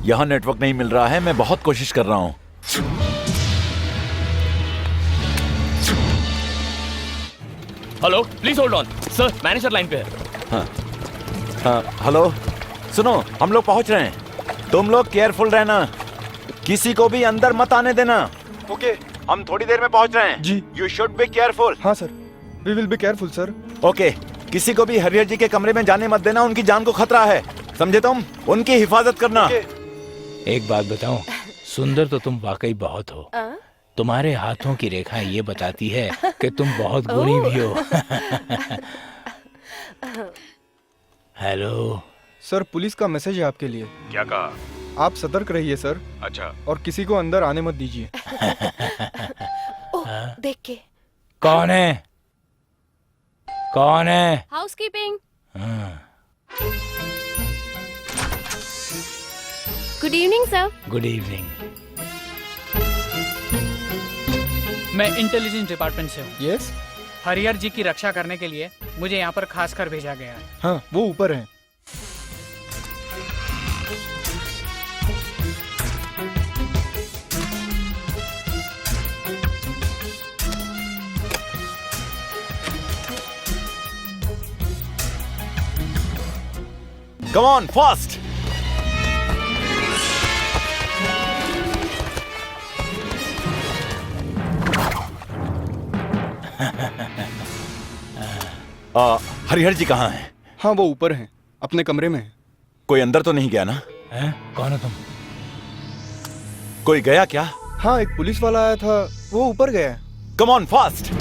यहां नेटवर्क नहीं मिल रहा है। मैं बहुत कोशिश कर रहा हूं। Hello, please hold on sir, manager line पे है। हाँ, हेलो, सुनो, हम लोग पहुंच रहे हैं। तुम लोग केयरफुल रहना, किसी को भी अंदर मत आने देना। ओके, हम थोड़ी देर में पहुंच रहे हैं। जी। You should be careful. हाँ sir, we will be careful sir. Okay, किसी को भी हरिहर जी के कमरे में जाने मत देना, उनकी जान को खतरा है, समझे तुम? उनकी हिफाजत करना। एक बात बताऊं, सुंदर तो तुम वाकई बहुत हो। तुम्हारे हाथों की रेखाएं ये बताती है कि तुम बहुत गुणी भी हो। हेलो सर, पुलिस का मैसेज है आपके लिए। क्या कहा? आप सतर्क रहिए सर। अच्छा। और किसी को अंदर आने मत दीजिए। देख के। कौन है? कौन है? Housekeeping. Good evening sir. Good evening. मैं इंटेलिजेंस डिपार्टमेंट से हूँ। यस। हरिहर जी की रक्षा करने के लिए मुझे यहाँ पर खास कर भेजा गया है। हाँ, वो ऊपर है। Come on, fast! हरिहर जी कहाँ हैं? हाँ, वो ऊपर हैं, अपने कमरे में हैं। कोई अंदर तो नहीं गया ना? कौन है तुम? कोई गया क्या? हाँ, एक पुलिस वाला आया था, वो ऊपर गया है। Come on, fast!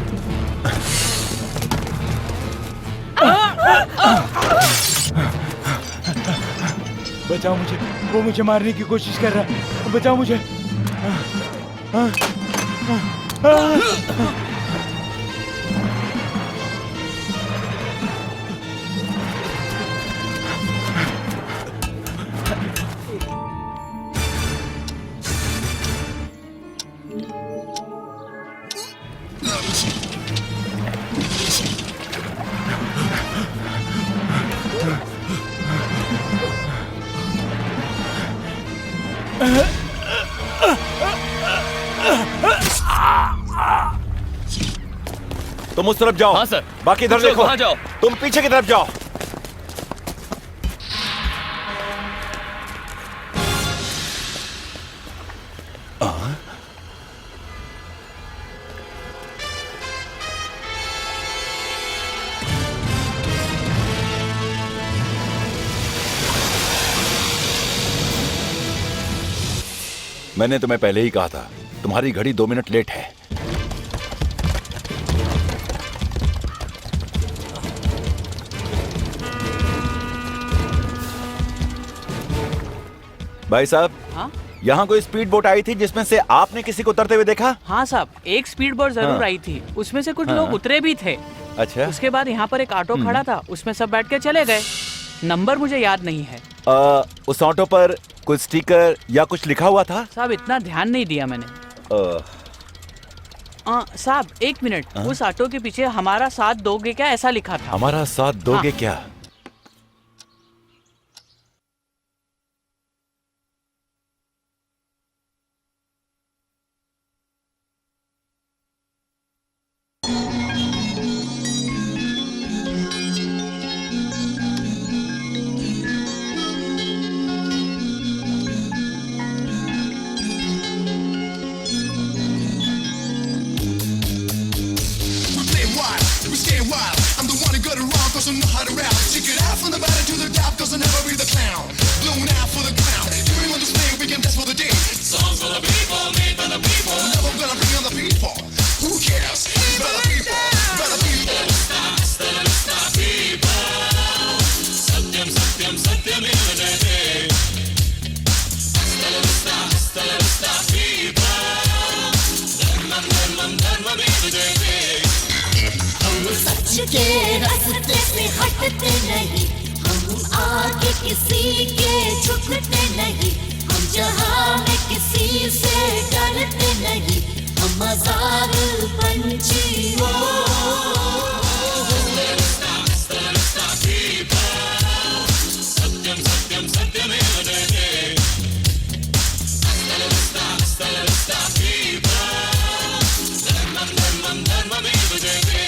बचाओ मुझे, वो मुझे मारने की कोशिश कर रहा है। बचाओ मुझे। तुम उस तरफ जाओ। हाँ सर। बाकी इधर तुम देखो। वहाँ जाओ। तुम पीछे की तरफ जाओ। मैंने तुम्हें पहले ही कहा था, तुम्हारी घड़ी 2 मिनट लेट है। भाई साहब, हाँ? यहाँ कोई स्पीड बोट आई थी जिसमें से आपने किसी को उतरते हुए देखा? हाँ साहब, एक स्पीड बोट जरूर हाँ। आई थी। उसमें से कुछ हाँ। लोग उतरे भी थे। अच्छा। उसके बाद यहाँ पर एक ऑटो खड़ा था, उसमें सब बैठ के चले गए। नंबर मुझे याद नहीं है उस ऑटो पर कोई स्टिकर या कुछ लिखा हुआ था? साहब, इतना ध्यान नहीं दिया मैंने। साहब, एक मिनट, उस ऑटो के पीछे हमारा साथ दोगे क्या ऐसा लिखा था। हमारा साथ दोगे क्या? के रास्ते से हटते नहीं, हम आगे किसी के झुकते नहीं, हम जहां में किसी से डरते नहीं, हम आजाद पंछियों। सत्यम सत्यम सत्यमेव जयते, धर्मं धर्मं धर्ममेव जयते।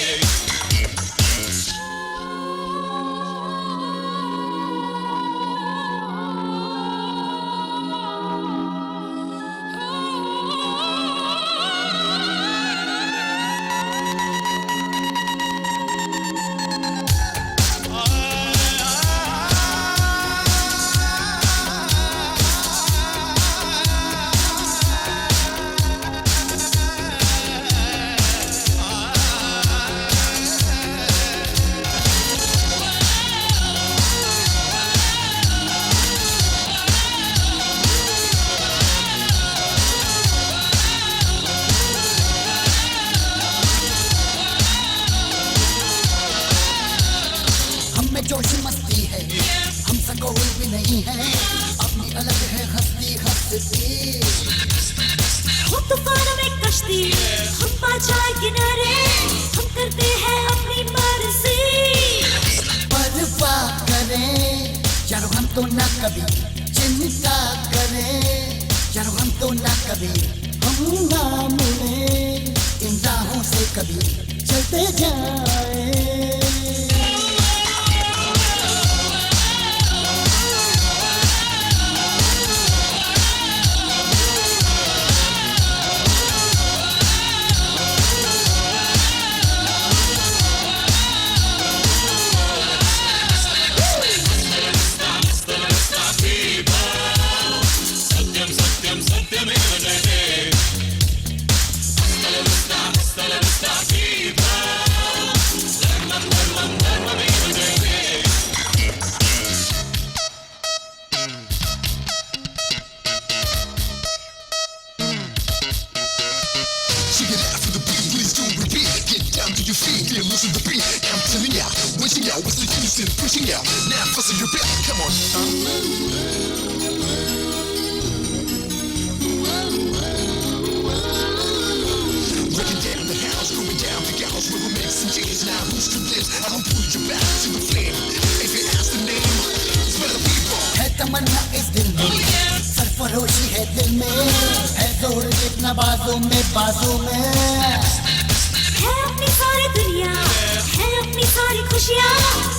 जोश मस्ती है, हमसे कोई भी नहीं है, अपनी अलग है हस्ती हस्ती। हम तूफानों में कश्ती, हम पाछाए किनारे, हम करते हैं अपनी मर्जी। परवाह करें यारो हम तो ना कभी चिंता करें, यारो हम तो ना कभी हम ना मिले, इन राहों से कभी चलते जाए। तमन्ना इस दिल में, सरफरोशी है दिल में, है जोर जितना बाजू में बाजू में, है अपनी सारी दुनिया, है अपनी सारी खुशियाँ,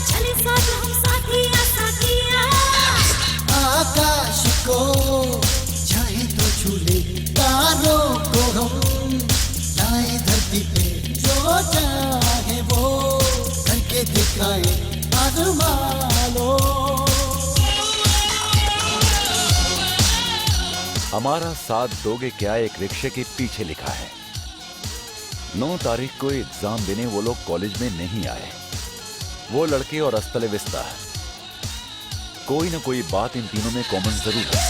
चले साथ हम साथिया साथिया। आकाश को चाहे तो छू ले, तारों को हम लाए धरती पे, जो चाहे वो करके दिखाए, आज़मा लो। हमारा साथ दोगे क्या एक रिक्शे के पीछे लिखा है। 9 तारीख को एग्जाम देने वो लोग कॉलेज में नहीं आए, वो लड़के और अस्तले विस्ता, कोई ना कोई बात इन तीनों में कॉमन जरूर है।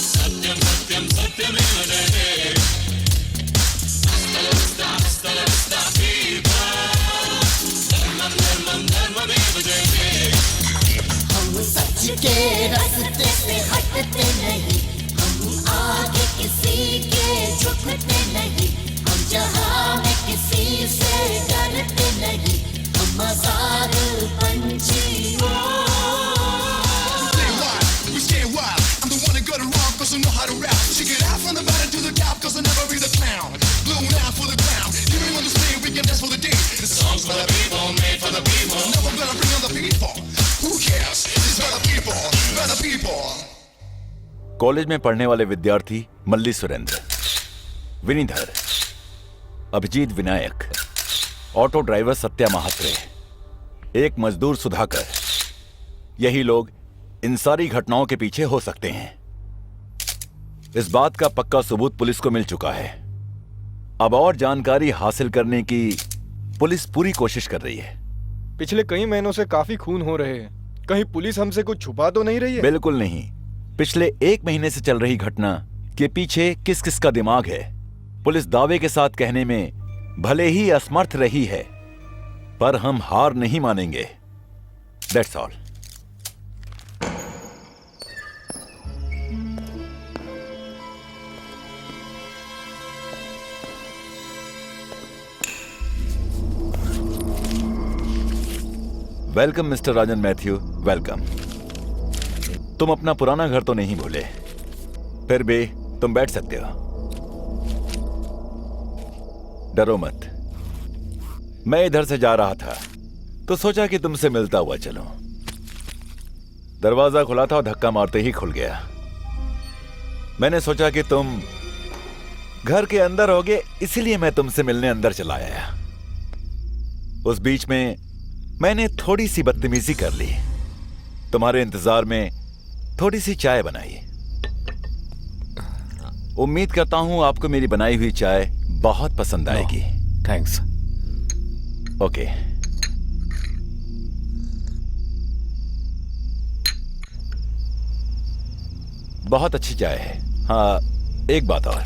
सत्यम सत्यम सत्यमेव जयते, सच के रास्ते से हटते नहीं, हम आगे किसी के झुकते नहीं, हम जहां में किसी से डरते नहीं, हम आजाद पंछी। I know how to rap. She get out from the bottom to the top, cause I'll never be the clown. Blown out for the ground. You don't understand, we can dance for the day. The song's for the people, made for the people. Never gonna bring on the people. Who cares? It's for the people, for the people. College में पढ़ने वाले विद्यार्थी मल्ली Surendra, विनीधर, Abhijit Vinayak, auto driver Satya Mhatre, एक मजदूर सुधाकर, यही लोग इन सारी घटनाओं के पीछे हो सकते हैं। इस बात का पक्का सबूत पुलिस को मिल चुका है। अब और जानकारी हासिल करने की पुलिस पूरी कोशिश कर रही है। पिछले कई महीनों से काफी खून हो रहे हैं, कहीं पुलिस हमसे कुछ छुपा तो नहीं रही है? बिल्कुल नहीं। पिछले 1 महीने से चल रही घटना के पीछे किस किस का दिमाग है, पुलिस दावे के साथ कहने में भले ही असमर्थ रही है, पर हम हार नहीं मानेंगे। That's all. Welcome mister Rajan Matthew, welcome. तुम अपना पुराना घर तो नहीं भूले, फिर भी तुम बैठ सकते हो। डरो मत। मैं इधर से जा रहा था तो सोचा कि तुमसे मिलता हुआ चलूं। दरवाजा खुला था और धक्का मारते ही खुल गया। मैंने सोचा कि तुम घर के अंदर होगे, इसीलिए मैं तुमसे मिलने अंदर चला आया। उस बीच में मैंने थोड़ी सी बदतमीजी कर ली। तुम्हारे इंतजार में थोड़ी सी चाय बनाई। उम्मीद करता हूं आपको मेरी बनाई हुई चाय बहुत पसंद आएगी। थैंक्स। ओके। बहुत अच्छी चाय है। हाँ, एक बात और,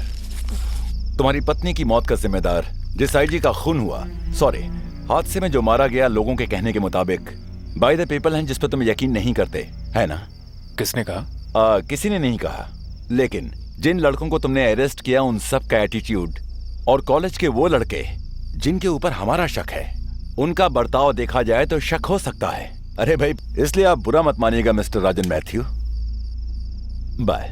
तुम्हारी पत्नी की मौत का जिम्मेदार जिस आईजी का खून हुआ, सॉरी, हादसे में जो मारा गया, लोगों के कहने के मुताबिक बाय द पीपल हैं जिस पर तुम यकीन नहीं करते, है ना? किसने कहा? किसी ने नहीं कहा, लेकिन जिन लड़कों को तुमने अरेस्ट किया उन सब का एटीट्यूड और कॉलेज के वो लड़के जिनके ऊपर हमारा शक है, उनका बर्ताव देखा जाए तो शक हो सकता है। अरे भाई, इसलिए आप बुरा मत मानिएगा मिस्टर राजन मैथ्यू। बाय।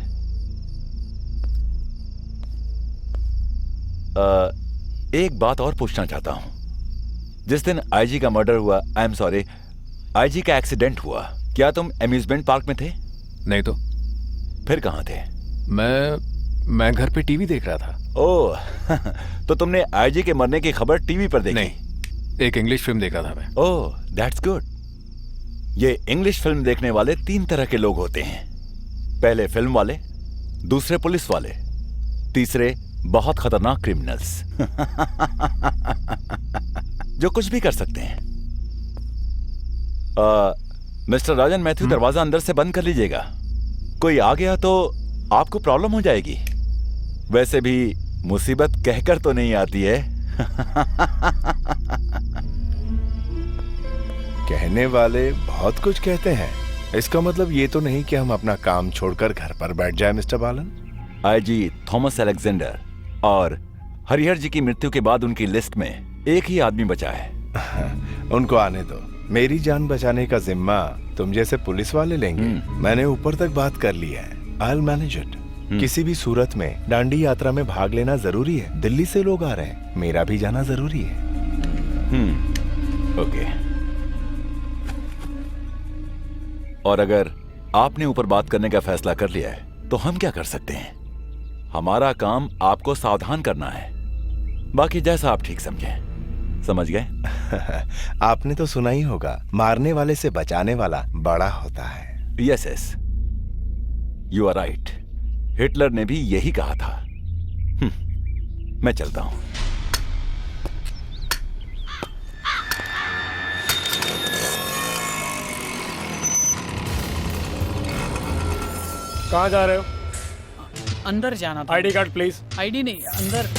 एक बात और पूछना चाहता हूं। जिस दिन आईजी का मर्डर हुआ, आई एम सॉरी, आईजी का एक्सीडेंट हुआ, क्या तुम अम्यूजमेंट पार्क में थे? नहीं तो। फिर कहां थे? मैं घर पे टीवी देख रहा था। ओह तो तुमने आईजी के मरने की खबर टीवी पर देखी? नहीं, एक इंग्लिश फिल्म देख रहा था मैं। ओह, दैट्स गुड। ये इंग्लिश फिल्म देखने वाले 3 तरह के लोग होते हैं। पहले फिल्म वाले, दूसरे पुलिस वाले, तीसरे बहुत खतरनाक क्रिमिनल्स जो कुछ भी कर सकते हैं। मिस्टर राजन मैथ्यू, दरवाजा अंदर से बंद कर लीजिएगा। कोई आ गया तो आपको प्रॉब्लम हो जाएगी। वैसे भी मुसीबत कहकर तो नहीं आती है। कहने वाले बहुत कुछ कहते हैं। इसका मतलब ये तो नहीं कि हम अपना काम छोड़कर घर पर बैठ जाए मिस्टर बालन। आईजी थॉमस अलेक्जेंडर और हरिहर जी की मृत्यु के बाद उनकी लिस्ट में एक ही आदमी बचा है। उनको आने दो। मेरी जान बचाने का जिम्मा तुम जैसे पुलिस वाले लेंगे। मैंने ऊपर तक बात कर ली है। I'll manage it। किसी भी सूरत में दांडी यात्रा में भाग लेना जरूरी है। दिल्ली से लोग आ रहे हैं, मेरा भी जाना जरूरी है। ओके। और अगर आपने ऊपर बात करने का फैसला कर लिया है तो हम क्या कर सकते हैं? हमारा काम आपको सावधान करना है, बाकी जैसा आप ठीक समझें। समझ गए? आपने तो सुना ही होगा, मारने वाले से बचाने वाला बड़ा होता है। Yes yes, you are right. Hitler ने भी यही कहा था। मैं चलता हूं। कहाँ जा रहे हो? अंदर जाना था। ID card please. आईडी नहीं, अंदर।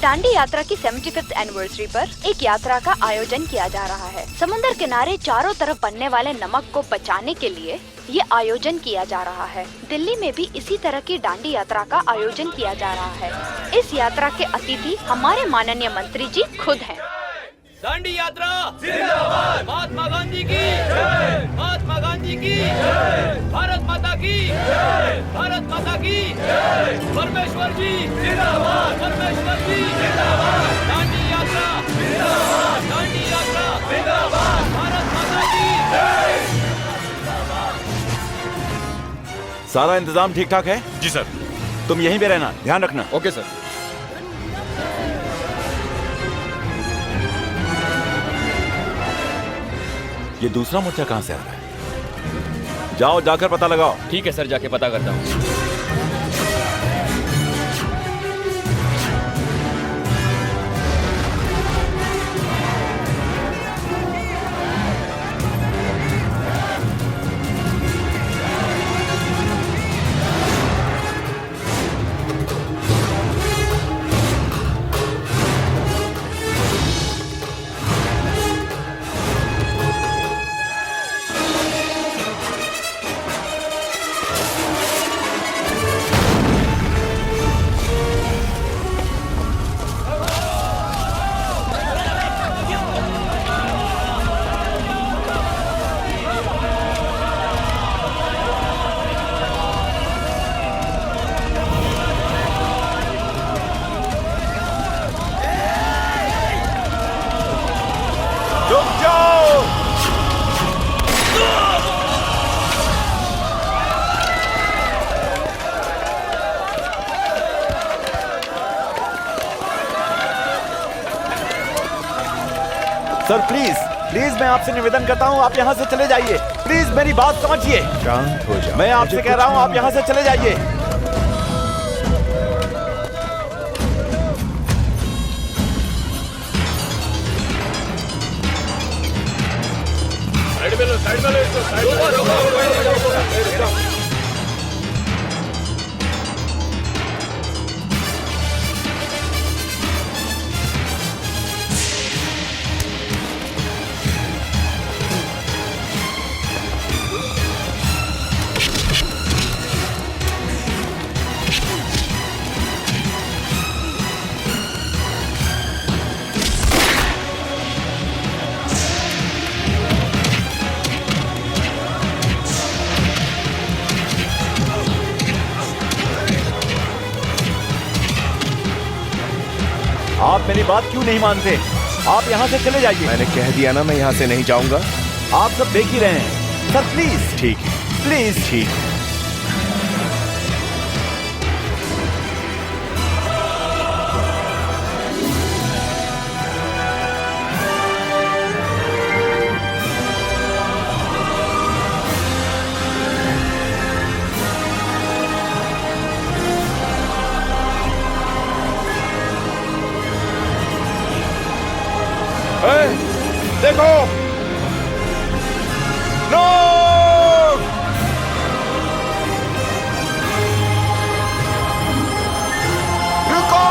दांडी यात्रा की 75th एनिवर्सरी पर एक यात्रा का आयोजन किया जा रहा है। समुद्र किनारे चारों तरफ बनने वाले नमक को बचाने के लिए ये आयोजन किया जा रहा है। दिल्ली में भी इसी तरह की दांडी यात्रा का आयोजन किया जा रहा है। इस यात्रा के अतिथि हमारे माननीय मंत्री जी खुद हैं। दांडी यात्रा जिंदाबाद, महात्मा गांधी की जय, महात्मा गांधी की जय, भारत माता की जय, भारत माता की जय, परमेश्वर जी जिंदाबाद, परमेश्वर जी जिंदाबाद, दांडी यात्रा जिंदाबाद, दांडी यात्रा जिंदाबाद, भारत माता की जय। सारा इंतजाम ठीक ठाक है? जी सर। तुम यहीं पे रहना, ध्यान रखना। Okay sir. ये दूसरा मोर्चा कहां से आ रहा है? जाओ जाकर पता लगाओ। ठीक है सर, जाके पता करता हूँ। सर प्लीज प्लीज मैं आपसे निवेदन करता हूँ, आप यहाँ से चले जाइए। प्लीज मेरी बात समझिए। शांत हो जाओ। मैं आपसे कह रहा हूँ, आप यहाँ से चले जाइए। साइड में लो। आप मेरी बात क्यों नहीं मानते? आप यहाँ से चले जाइए। मैंने कह दिया ना, मैं यहाँ से नहीं जाऊंगा। आप सब देख ही रहे हैं। Sir please. ठीक है, प्लीज। ठीक है। देखो, लोग रुको।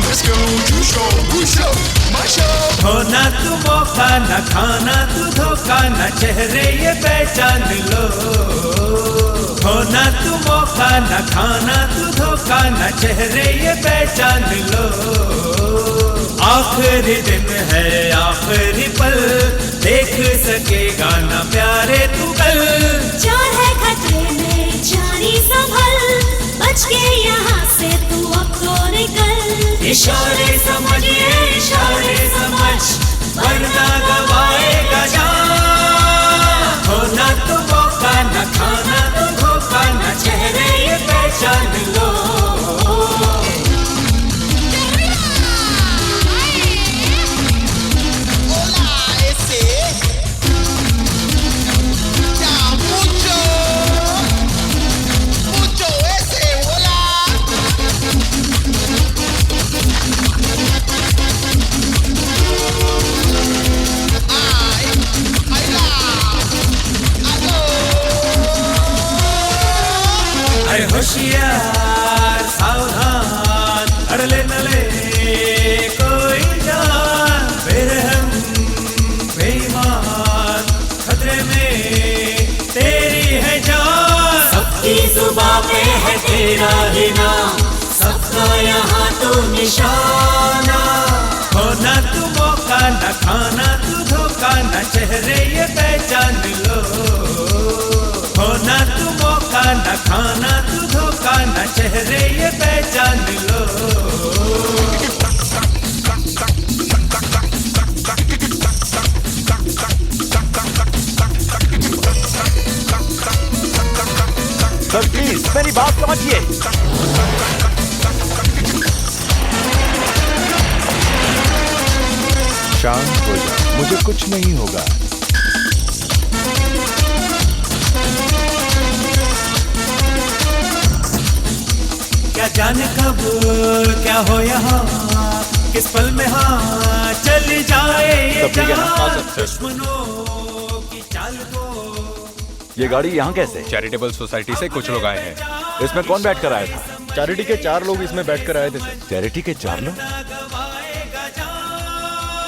Let's go. न खाना तू धोखा न चेहरे ये पहचान लो, होना तू मौका न खाना तू धोखा न चेहरे ये पहचान लो। आखिरी दिन है आखिरी पल, देख सकेगा न प्यारे तू कल। जान है खतरे में जानी संभल, बच के यहाँ से तू अब तो निकल। इशारे समझिए इशारे समझ, वरना गवाएगा जान। होना तो मौका न खाना तो धोखा न चेहरे ये पहचान लो। होशियार सावधान, अड़ले न ले कोई जान। बेरहम बेईमान खतरे में तेरी है जान। सबकी जुबां पे है तेरा ही नाम, सबका यहाँ तो निशाना। होना तू मौका न खाना तू धोखा न चेहरे ये पहचान लो। होना तू मौका न खाना तू धोखा न चेहरे ये पहचान लो। सर प्लीज मेरी बात समझिए। शांत हो जा, मुझे कुछ नहीं होगा। क्या जाने कब क्या हो यहाँ, किस पल में हाँ चली जाए ये जान। दुश्मनों की चाल को। ये गाड़ी यहाँ कैसे? चैरिटेबल सोसाइटी से कुछ लोग आए हैं। इसमें कौन बैठ कर आया था? चैरिटी के 4 लोग इसमें बैठकर आए थे सर। चैरिटी के 4 लोग?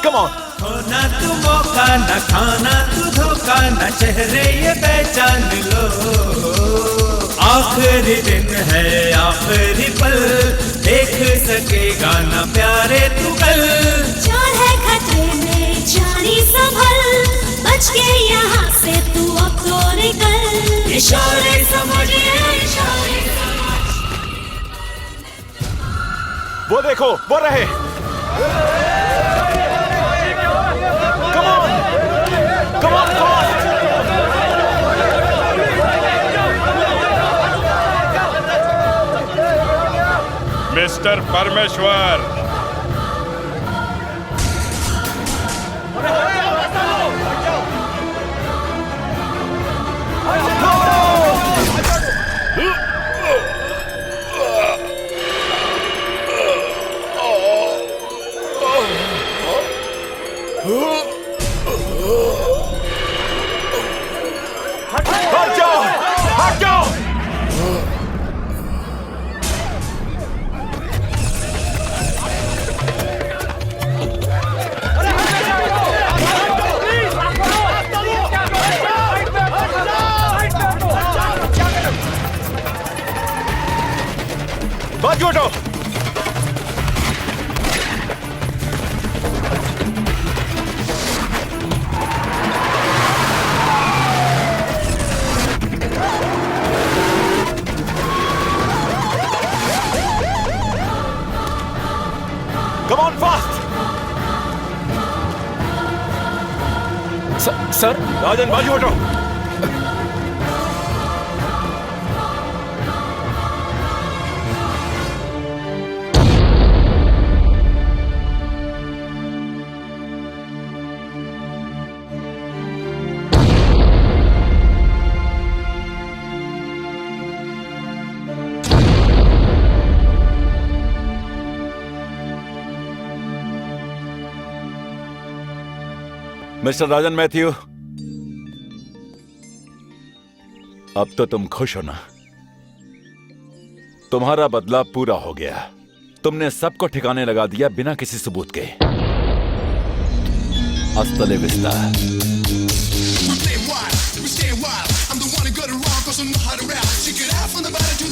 Come on. होना तू मौका न खाना तू धोखा न चेहरे ये पहचान लो। आखिरी दिन है आखिरी पल, देख सकेगा न प्यारे तू कल। जान है खतरे में जानी संभल, बच के यहाँ से तू अब तो निकल। इशारे समझिए इशारे समझ। वो देखो वो रहे। Come on! Come on, fast! Mister परमेश्वर, हट जाओ! हट जाओ! बाजू हटो। Come on fast! सर राजन बाजू हटो। मिस्टर राजन मैथ्यू, अब तो तुम खुश हो ना? तुम्हारा बदला पूरा हो गया। तुमने सबको ठिकाने लगा दिया बिना किसी सबूत के। Hasta la vista. We play wild, we stay wild. I'm the one who got it wrong, cause I know how to rap. Check it out from the bottom to